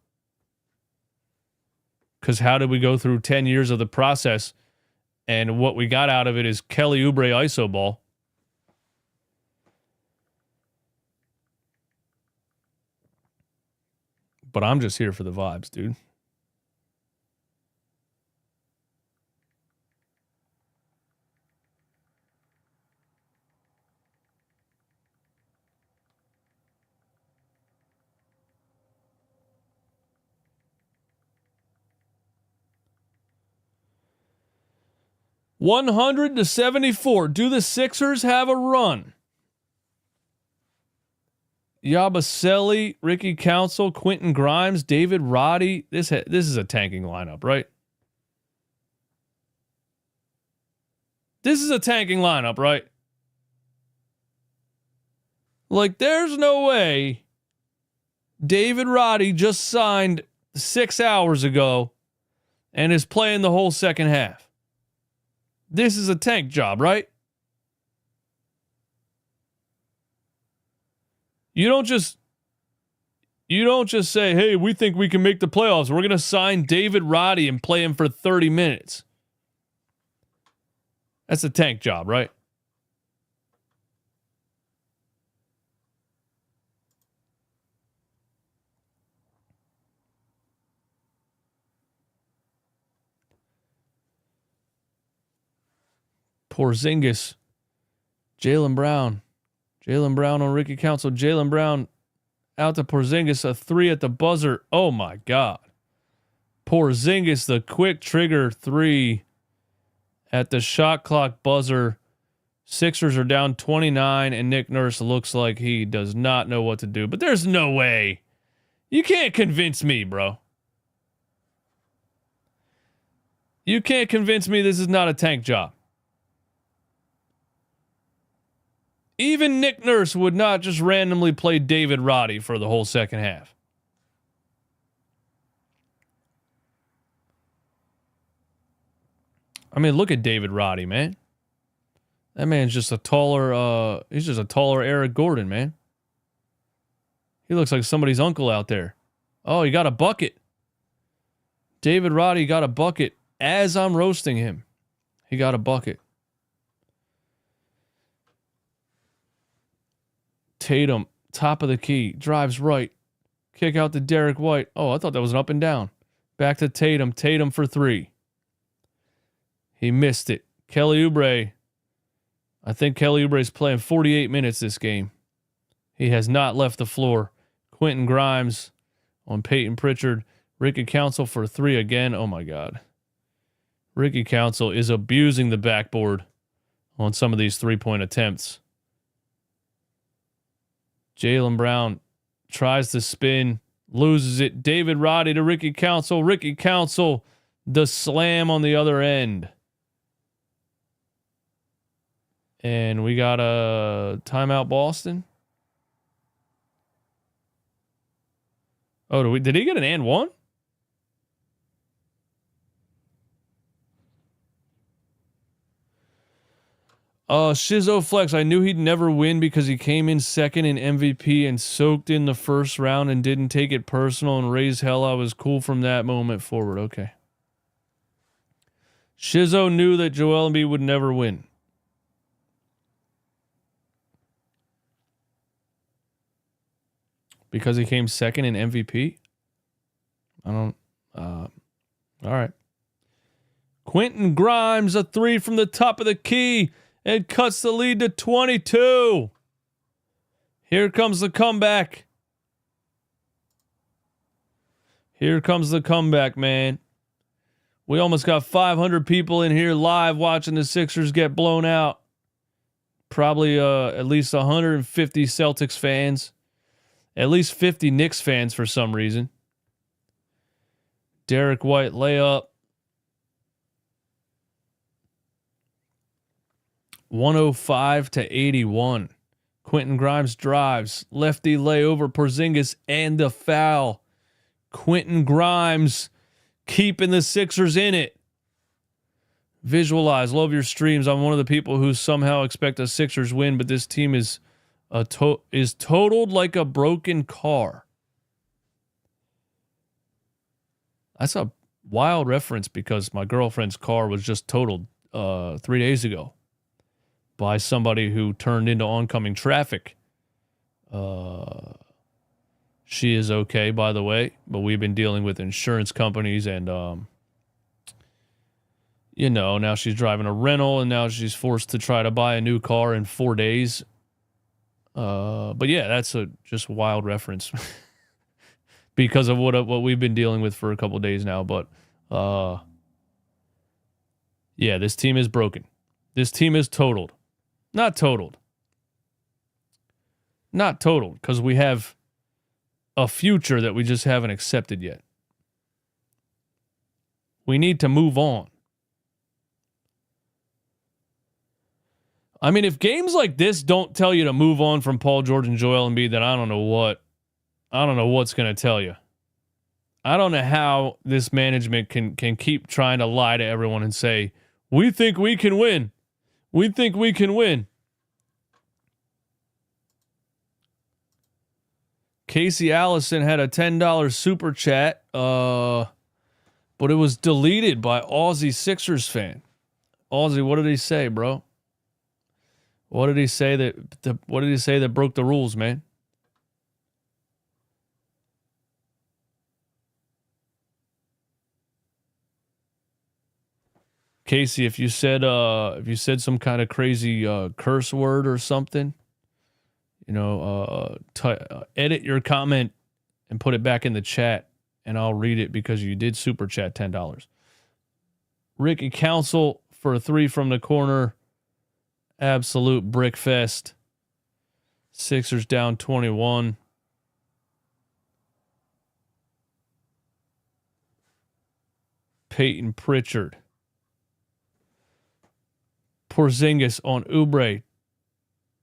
Because how did we go through 10 years of the process, and what we got out of it is Kelly Oubre iso ball? But I'm just here for the vibes, dude. $100-74. Do the Sixers have a run? Yabusele, Ricky Council, Quentin Grimes, David Roddy. This is a tanking lineup, right? This is a tanking lineup, right? Like, there's no way David Roddy just signed 6 hours ago and is playing the whole second half. This is a tank job, right? You don't just say, hey, we think we can make the playoffs. We're going to sign David Roddy and play him for 30 minutes. That's a tank job, right? Porzingis, Jaylen Brown on Ricky Council. Jaylen Brown out to Porzingis, a 3 at the buzzer. Oh my God. Porzingis, the quick trigger 3 at the shot clock buzzer. Sixers are down 29, and Nick Nurse looks like he does not know what to do. But there's no way. You can't convince me, bro. You can't convince me this is not a tank job. Even Nick Nurse would not just randomly play David Roddy for the whole second half. I mean, look at David Roddy, man. That man's just a taller, he's just a taller Eric Gordon, man. He looks like somebody's uncle out there. Oh, he got a bucket. David Roddy got a bucket as I'm roasting him. He got a bucket. Tatum, top of the key, drives right. Kick out to Derek White. Oh, I thought that was an up and down. Back to Tatum. Tatum for 3. He missed it. Kelly Oubre. I think Kelly Oubre's playing 48 minutes this game. He has not left the floor. Quentin Grimes on Peyton Pritchard. Ricky Council for 3 again. Oh, my God. Ricky Council is abusing the backboard on some of these 3-point attempts. Jaylen Brown tries to spin, loses it. David Roddy to Ricky Council. Ricky Council, the slam on the other end. And we got a timeout, Boston. Oh, did he get an and one? Shizzo Flex, I knew he'd never win because he came in second in MVP and soaked in the first round and didn't take it personal and raised hell. I was cool from that moment forward. Okay. Shizzo knew that Joel Embiid would never win. Because he came second in MVP? I don't... all right. Quentin Grimes, a three from the top of the key, and cuts the lead to 22. Here comes the comeback. Here comes the comeback, man. We almost got 500 people in here live watching the Sixers get blown out. Probably at least 150 Celtics fans. At least 50 Knicks fans for some reason. Derek White layup. 105-81. Quentin Grimes drives. Lefty lay over Porzingis and the foul. Quentin Grimes keeping the Sixers in it. Visualize. Love your streams. I'm one of the people who somehow expect a Sixers win, but this team is totaled like a broken car. That's a wild reference because my girlfriend's car was just totaled 3 days ago by somebody who turned into oncoming traffic. She is okay, by the way, but we've been dealing with insurance companies and, now she's driving a rental and now she's forced to try to buy a new car in 4 days. But yeah, that's a just wild reference because of what we've been dealing with for a couple of days now. But, yeah, this team is broken. This team is totaled. Not totaled. Not totaled because we have a future that we just haven't accepted yet. We need to move on. I mean, if games like this don't tell you to move on from Paul George and Joel Embiid, then I don't know what's going to tell you. I don't know how this management can keep trying to lie to everyone and say, we think we can win. We think we can win. Casey Allison had a $10 super chat, but it was deleted by Aussie Sixers fan. Aussie, what did he say, bro? What did he say that broke the rules, man? Casey, if you said some kind of crazy curse word or something, edit your comment and put it back in the chat, and I'll read it because you did super chat $10. Ricky Council for a three from the corner. Absolute brick fest. Sixers down 21. Peyton Pritchard. Porzingis on Oubre.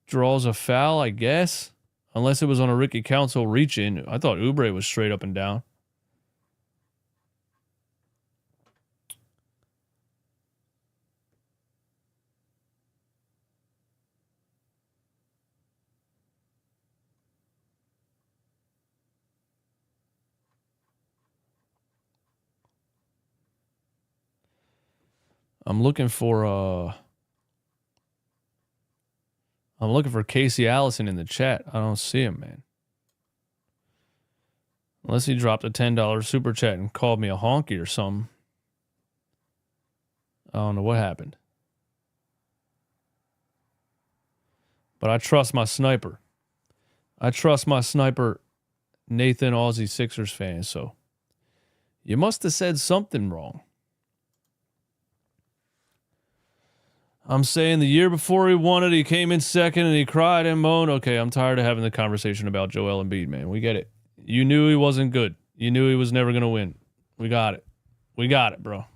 Draws a foul, I guess. Unless it was on a Ricky Council reach in. I thought Oubre was straight up and down. I'm looking for Casey Allison in the chat. I don't see him, man. Unless he dropped a $10 super chat and called me a honky or something. I don't know what happened. But I trust my sniper. Nathan, Aussie Sixers fan. So you must have said something wrong. I'm saying the year before he won it, he came in second and he cried and moaned. Okay, I'm tired of having the conversation about Joel Embiid, man. We get it. You knew he wasn't good. You knew he was never going to win. We got it. We got it, bro.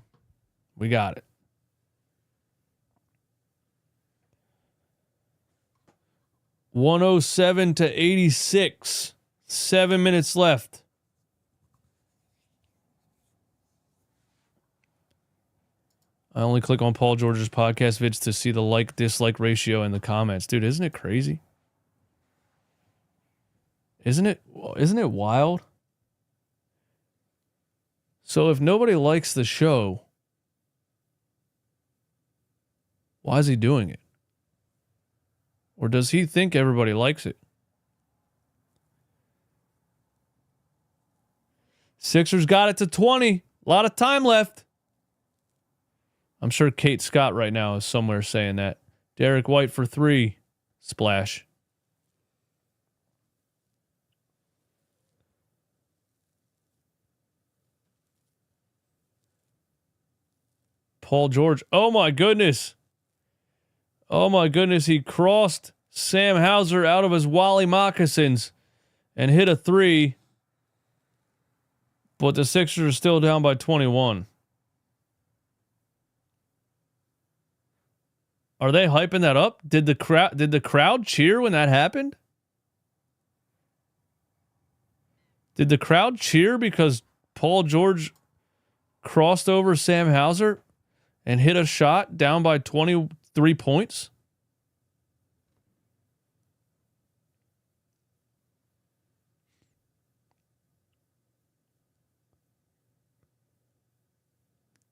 We got it. $107-86. 7 minutes left. I only click on Paul George's podcast vids to see the like-dislike ratio in the comments. Dude, isn't it crazy? Isn't it wild? So if nobody likes the show, why is he doing it? Or does he think everybody likes it? Sixers got it to 20. A lot of time left. I'm sure Kate Scott right now is somewhere saying that. Derek White for 3. Splash. Paul George. Oh, my goodness. Oh, my goodness. He crossed Sam Hauser out of his Wally moccasins and hit a 3. But the Sixers are still down by 21. Are they hyping that up? Did the crowd cheer when that happened? Did the crowd cheer because Paul George crossed over Sam Hauser and hit a shot down by 23 points?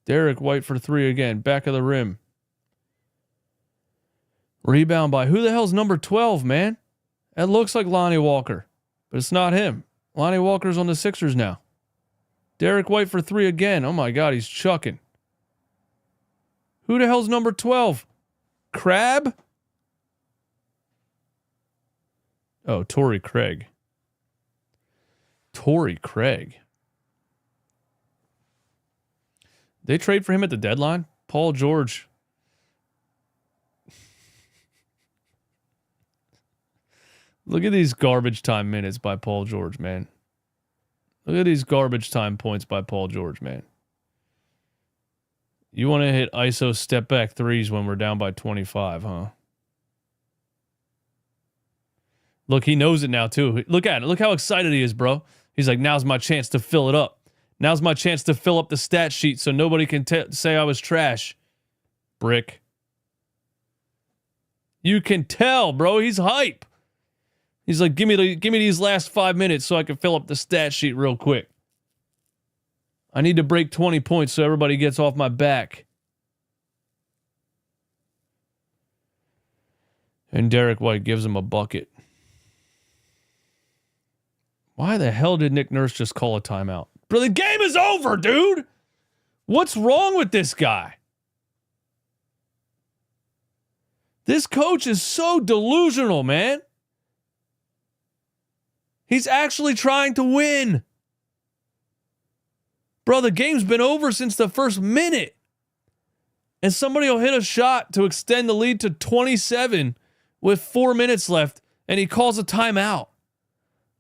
Derek White for 3 again. Back of the rim. Rebound by who the hell's number 12, man? That looks like Lonnie Walker, but it's not him. Lonnie Walker's on the Sixers now. Derek White for 3 again. Oh my God, he's chucking. Who the hell's number 12? Crab? Oh, Torrey Craig. Torrey Craig. They trade for him at the deadline? Paul George. Look at these garbage time minutes by Paul George, man. Look at these garbage time points by Paul George, man. You want to hit ISO step back threes when we're down by 25, huh? Look, he knows it now, too. Look at it. Look how excited he is, bro. He's like, now's my chance to fill it up. Now's my chance to fill up the stat sheet so nobody can say I was trash. Brick. You can tell, bro. He's hype. He's like, give me these last 5 minutes so I can fill up the stat sheet real quick. I need to break 20 points so everybody gets off my back. And Derek White gives him a bucket. Why the hell did Nick Nurse just call a timeout? Bro, the game is over, dude. What's wrong with this guy? This coach is so delusional, man. He's actually trying to win. Bro, the game's been over since the first minute. And somebody will hit a shot to extend the lead to 27 with 4 minutes left, and he calls a timeout.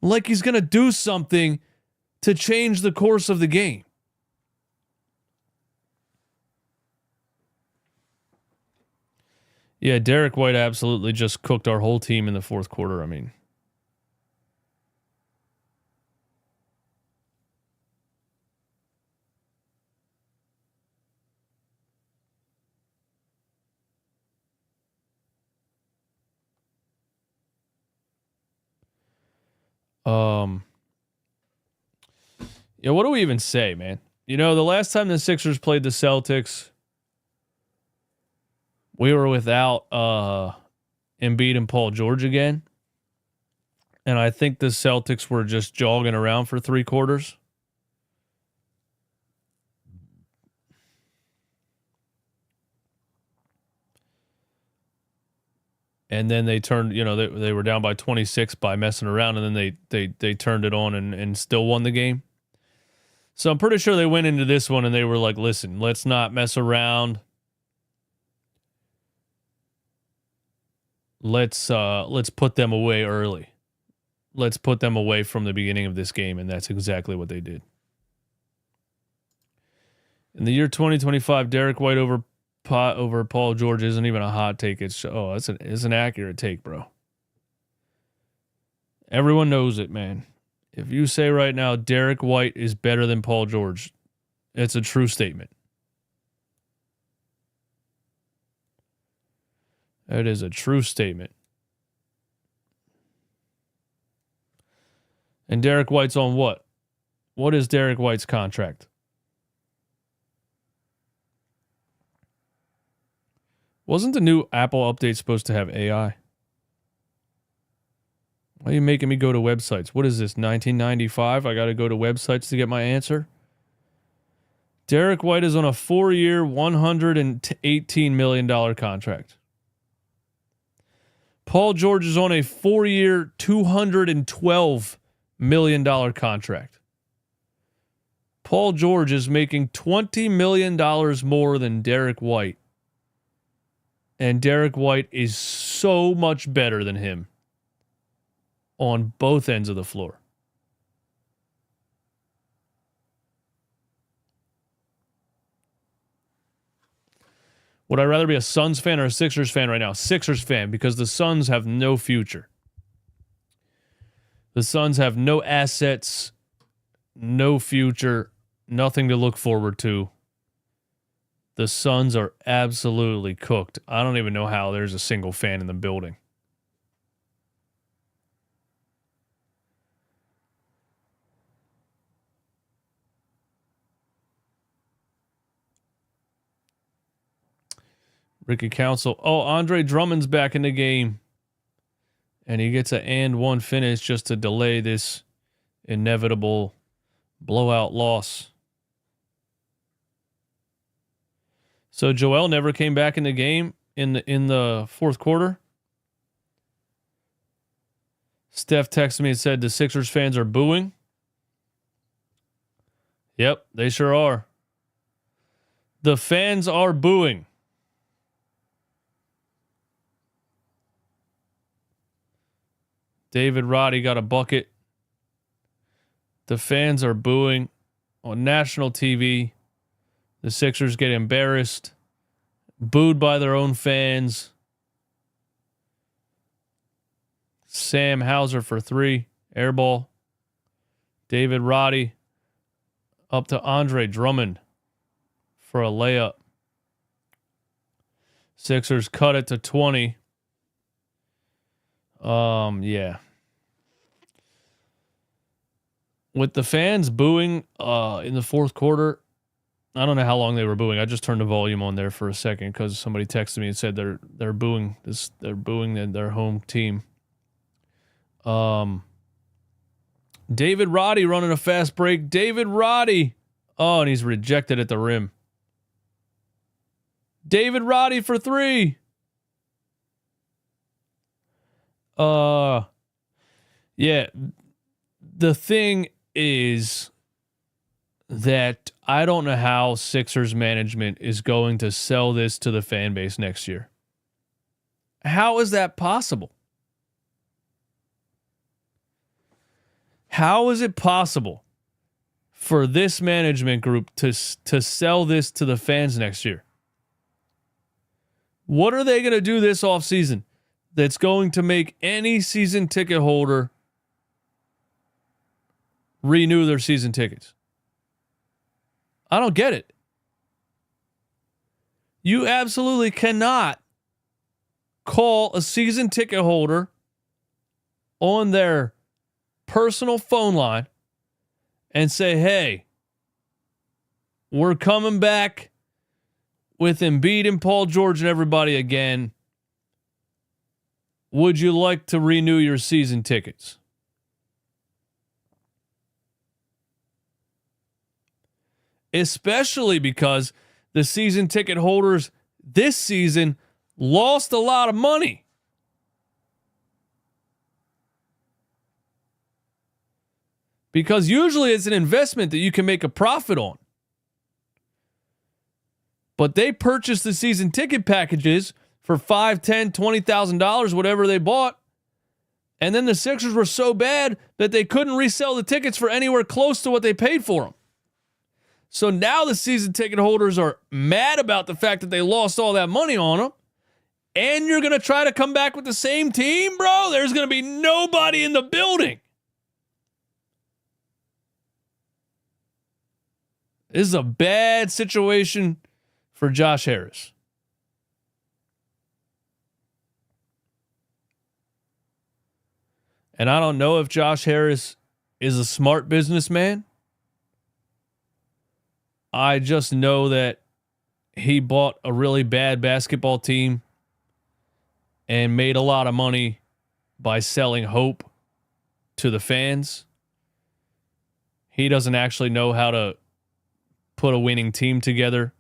Like he's going to do something to change the course of the game. Yeah, Derek White absolutely just cooked our whole team in the fourth quarter. I mean, yeah, what do we even say, man? You know, the last time the Sixers played the Celtics, we were without Embiid and Paul George again. And I think the Celtics were just jogging around for 3 quarters. And then they turned, you know, they were down by 26 by messing around, and then they turned it on and still won the game. So I'm pretty sure they went into this one and they were like, listen, let's not mess around. Let's put them away early. Let's put them away from the beginning of this game, and that's exactly what they did. In the year 2025, Derek White over Paul George isn't even a hot take. It's an accurate take, bro. Everyone knows it, man. If you say right now Derek White is better than Paul George, it's a true statement. That is a true statement. And Derek White's on what? What is Derek White's contract? Wasn't the new Apple update supposed to have AI? Why are you making me go to websites? What is this, 1995? I got to go to websites to get my answer? Derek White is on a 4-year, $118 million contract. Paul George is on a 4-year, $212 million contract. Paul George is making $20 million more than Derek White. And Derek White is so much better than him on both ends of the floor. Would I rather be a Suns fan or a Sixers fan right now? Sixers fan, because the Suns have no future. The Suns have no assets, no future, nothing to look forward to. The Suns are absolutely cooked. I don't even know how there's a single fan in the building. Ricky Council. Oh, Andre Drummond's back in the game. And he gets an and one finish just to delay this inevitable blowout loss. So Joel never came back in the game in the fourth quarter. Steph texted me and said the Sixers fans are booing. Yep, they sure are. The fans are booing. David Roddy got a bucket. The fans are booing on national TV. The Sixers get embarrassed, booed by their own fans. Sam Hauser for 3, air ball. David Roddy up to Andre Drummond for a layup. Sixers cut it to 20. Yeah. With the fans booing in the fourth quarter, I don't know how long they were booing. I just turned the volume on there for a second because somebody texted me and said they're booing this. They're booing their home team. David Roddy running a fast break. David Roddy. Oh, and he's rejected at the rim. David Roddy for 3. Yeah. The thing is that I don't know how Sixers management is going to sell this to the fan base next year. How is that possible? How is it possible for this management group to sell this to the fans next year? What are they going to do this offseason that's going to make any season ticket holder renew their season tickets? I don't get it. You absolutely cannot call a season ticket holder on their personal phone line and say, hey, we're coming back with Embiid and Paul George and everybody again. Would you like to renew your season tickets? Especially because the season ticket holders this season lost a lot of money. Because usually it's an investment that you can make a profit on. But they purchased the season ticket packages for $5,000, $10,000, $20,000, whatever they bought. And then the Sixers were so bad that they couldn't resell the tickets for anywhere close to what they paid for them. So now the season ticket holders are mad about the fact that they lost all that money on them. And you're going to try to come back with the same team, bro? There's going to be nobody in the building. This is a bad situation for Josh Harris. And I don't know if Josh Harris is a smart businessman. I just know that he bought a really bad basketball team and made a lot of money by selling hope to the fans. He doesn't actually know how to put a winning team together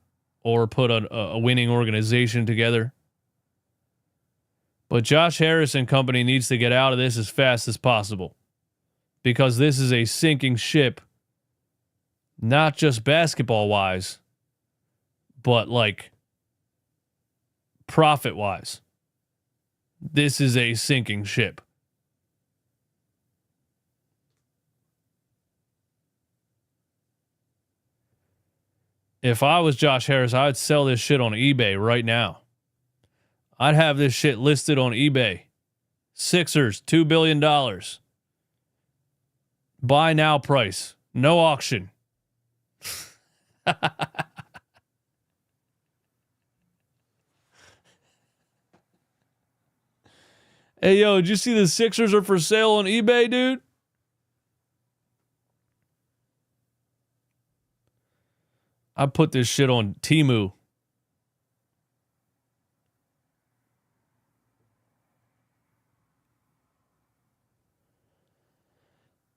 or put a winning organization together. But Josh Harris and company needs to get out of this as fast as possible, because this is a sinking ship, not just basketball-wise, but like profit-wise. This is a sinking ship. If I was Josh Harris, I would sell this shit on eBay right now. I'd have this shit listed on eBay. Sixers, $2 billion. Buy now price. No auction. Hey, yo, did you see the Sixers are for sale on eBay, dude? I put this shit on Temu.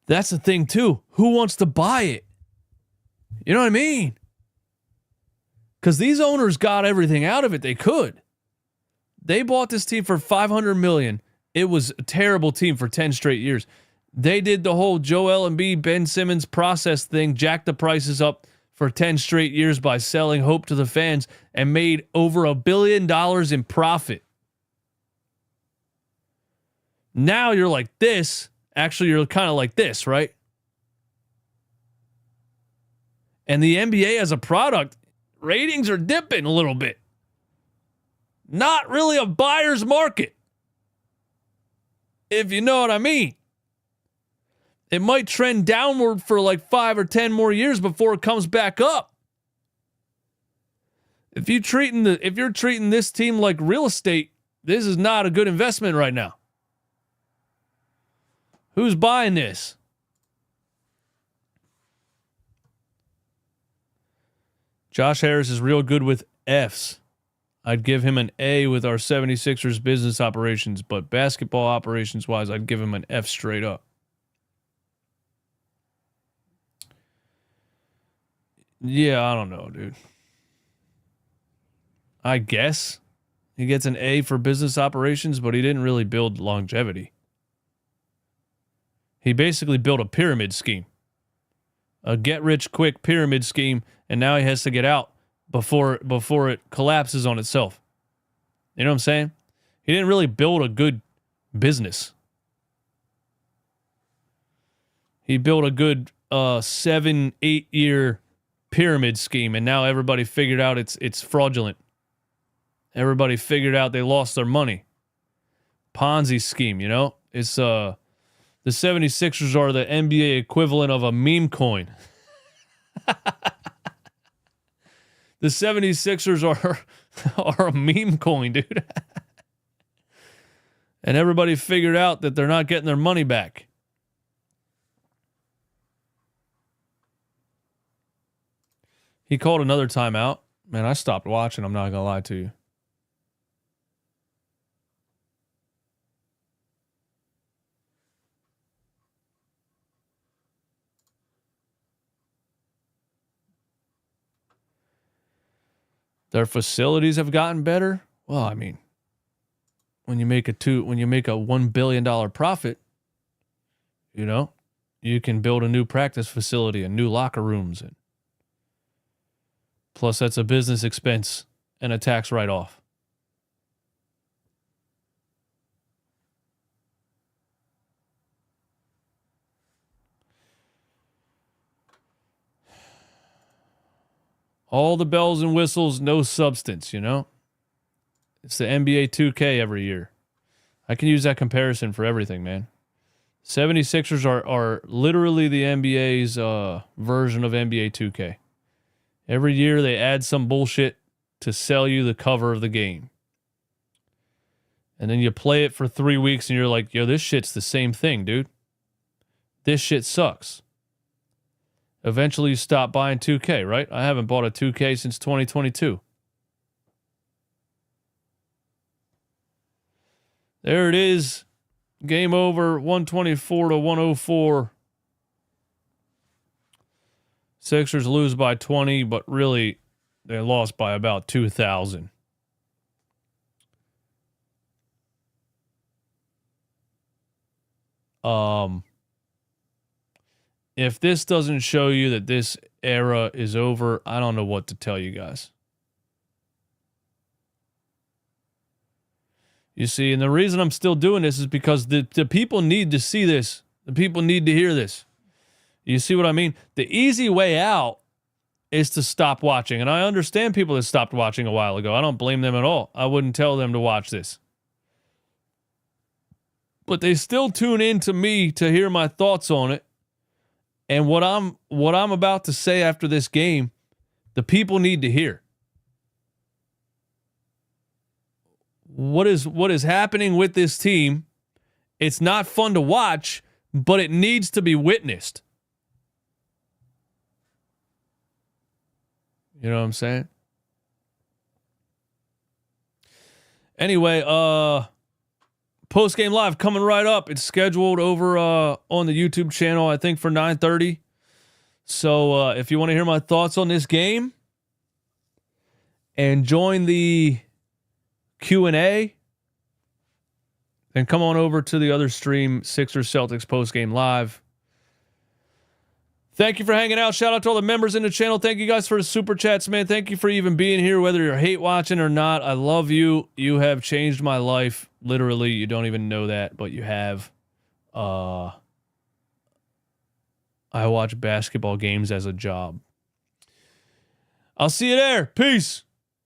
That's the thing, too. Who wants to buy it? You know what I mean? Because these owners got everything out of it they could. They bought this team for $500 million. It was a terrible team for 10 straight years. They did the whole Joel Embiid, Ben Simmons process thing, jacked the prices up for 10 straight years by selling hope to the fans, and made over $1 billion in profit. Now you're like this. Actually, you're kind of like this, right? And the NBA as a product, ratings are dipping a little bit. Not really a buyer's market, if you know what I mean. It might trend downward for like 5 or 10 more years before it comes back up. If you're treating this team like real estate, this is not a good investment right now. Who's buying this? Josh Harris is real good with Fs. I'd give him an A with our 76ers business operations, but basketball operations wise, I'd give him an F straight up. Yeah, I don't know, dude. I guess he gets an A for business operations, but he didn't really build longevity. He basically built a pyramid scheme, a get-rich-quick pyramid scheme, and now he has to get out before it collapses on itself. You know what I'm saying? He didn't really build a good business. He built a good 7-8 year pyramid scheme, and now everybody figured out it's fraudulent. Everybody figured out they lost their money. Ponzi scheme, you know? It's the 76ers are the NBA equivalent of a meme coin. The 76ers are a meme coin, dude. And everybody figured out that they're not getting their money back. He called another timeout. Man, I stopped watching. I'm not going to lie to you. Their facilities have gotten better. Well, I mean, when you make a $1 billion profit, you know, you can build a new practice facility and new locker rooms, and plus that's a business expense and a tax write-off. All the bells and whistles, no substance, you know? It's the NBA 2K every year. I can use that comparison for everything, man. 76ers are literally the NBA's version of NBA 2K. Every year they add some bullshit to sell you the cover of the game. And then you play it for 3 weeks and you're like, yo, this shit's the same thing, dude. This shit sucks. Eventually you stop buying 2K, right? I haven't bought a 2K since 2022. There it is. Game over, 124 to 104. Sixers lose by 20, but really they lost by about 2,000. If this doesn't show you that this era is over, I don't know what to tell you guys. You see, and the reason I'm still doing this is because the people need to see this. The people need to hear this. You see what I mean? The easy way out is to stop watching. And I understand people that stopped watching a while ago. I don't blame them at all. I wouldn't tell them to watch this. But they still tune in to me to hear my thoughts on it. And what I'm about to say after this game, the people need to hear. What is happening with this team? It's not fun to watch, but it needs to be witnessed. You know what I'm saying? Anyway, post-game live coming right up. It's scheduled over on the YouTube channel, I think, for 9:30. So if you want to hear my thoughts on this game and join the Q&A, then come on over to the other stream, Sixers Celtics post-game live. Thank you for hanging out. Shout out to all the members in the channel. Thank you guys for the super chats, man. Thank you for even being here, whether you're hate watching or not. I love you. You have changed my life. Literally, you don't even know that, but you have. I watch basketball games as a job. I'll see you there. Peace.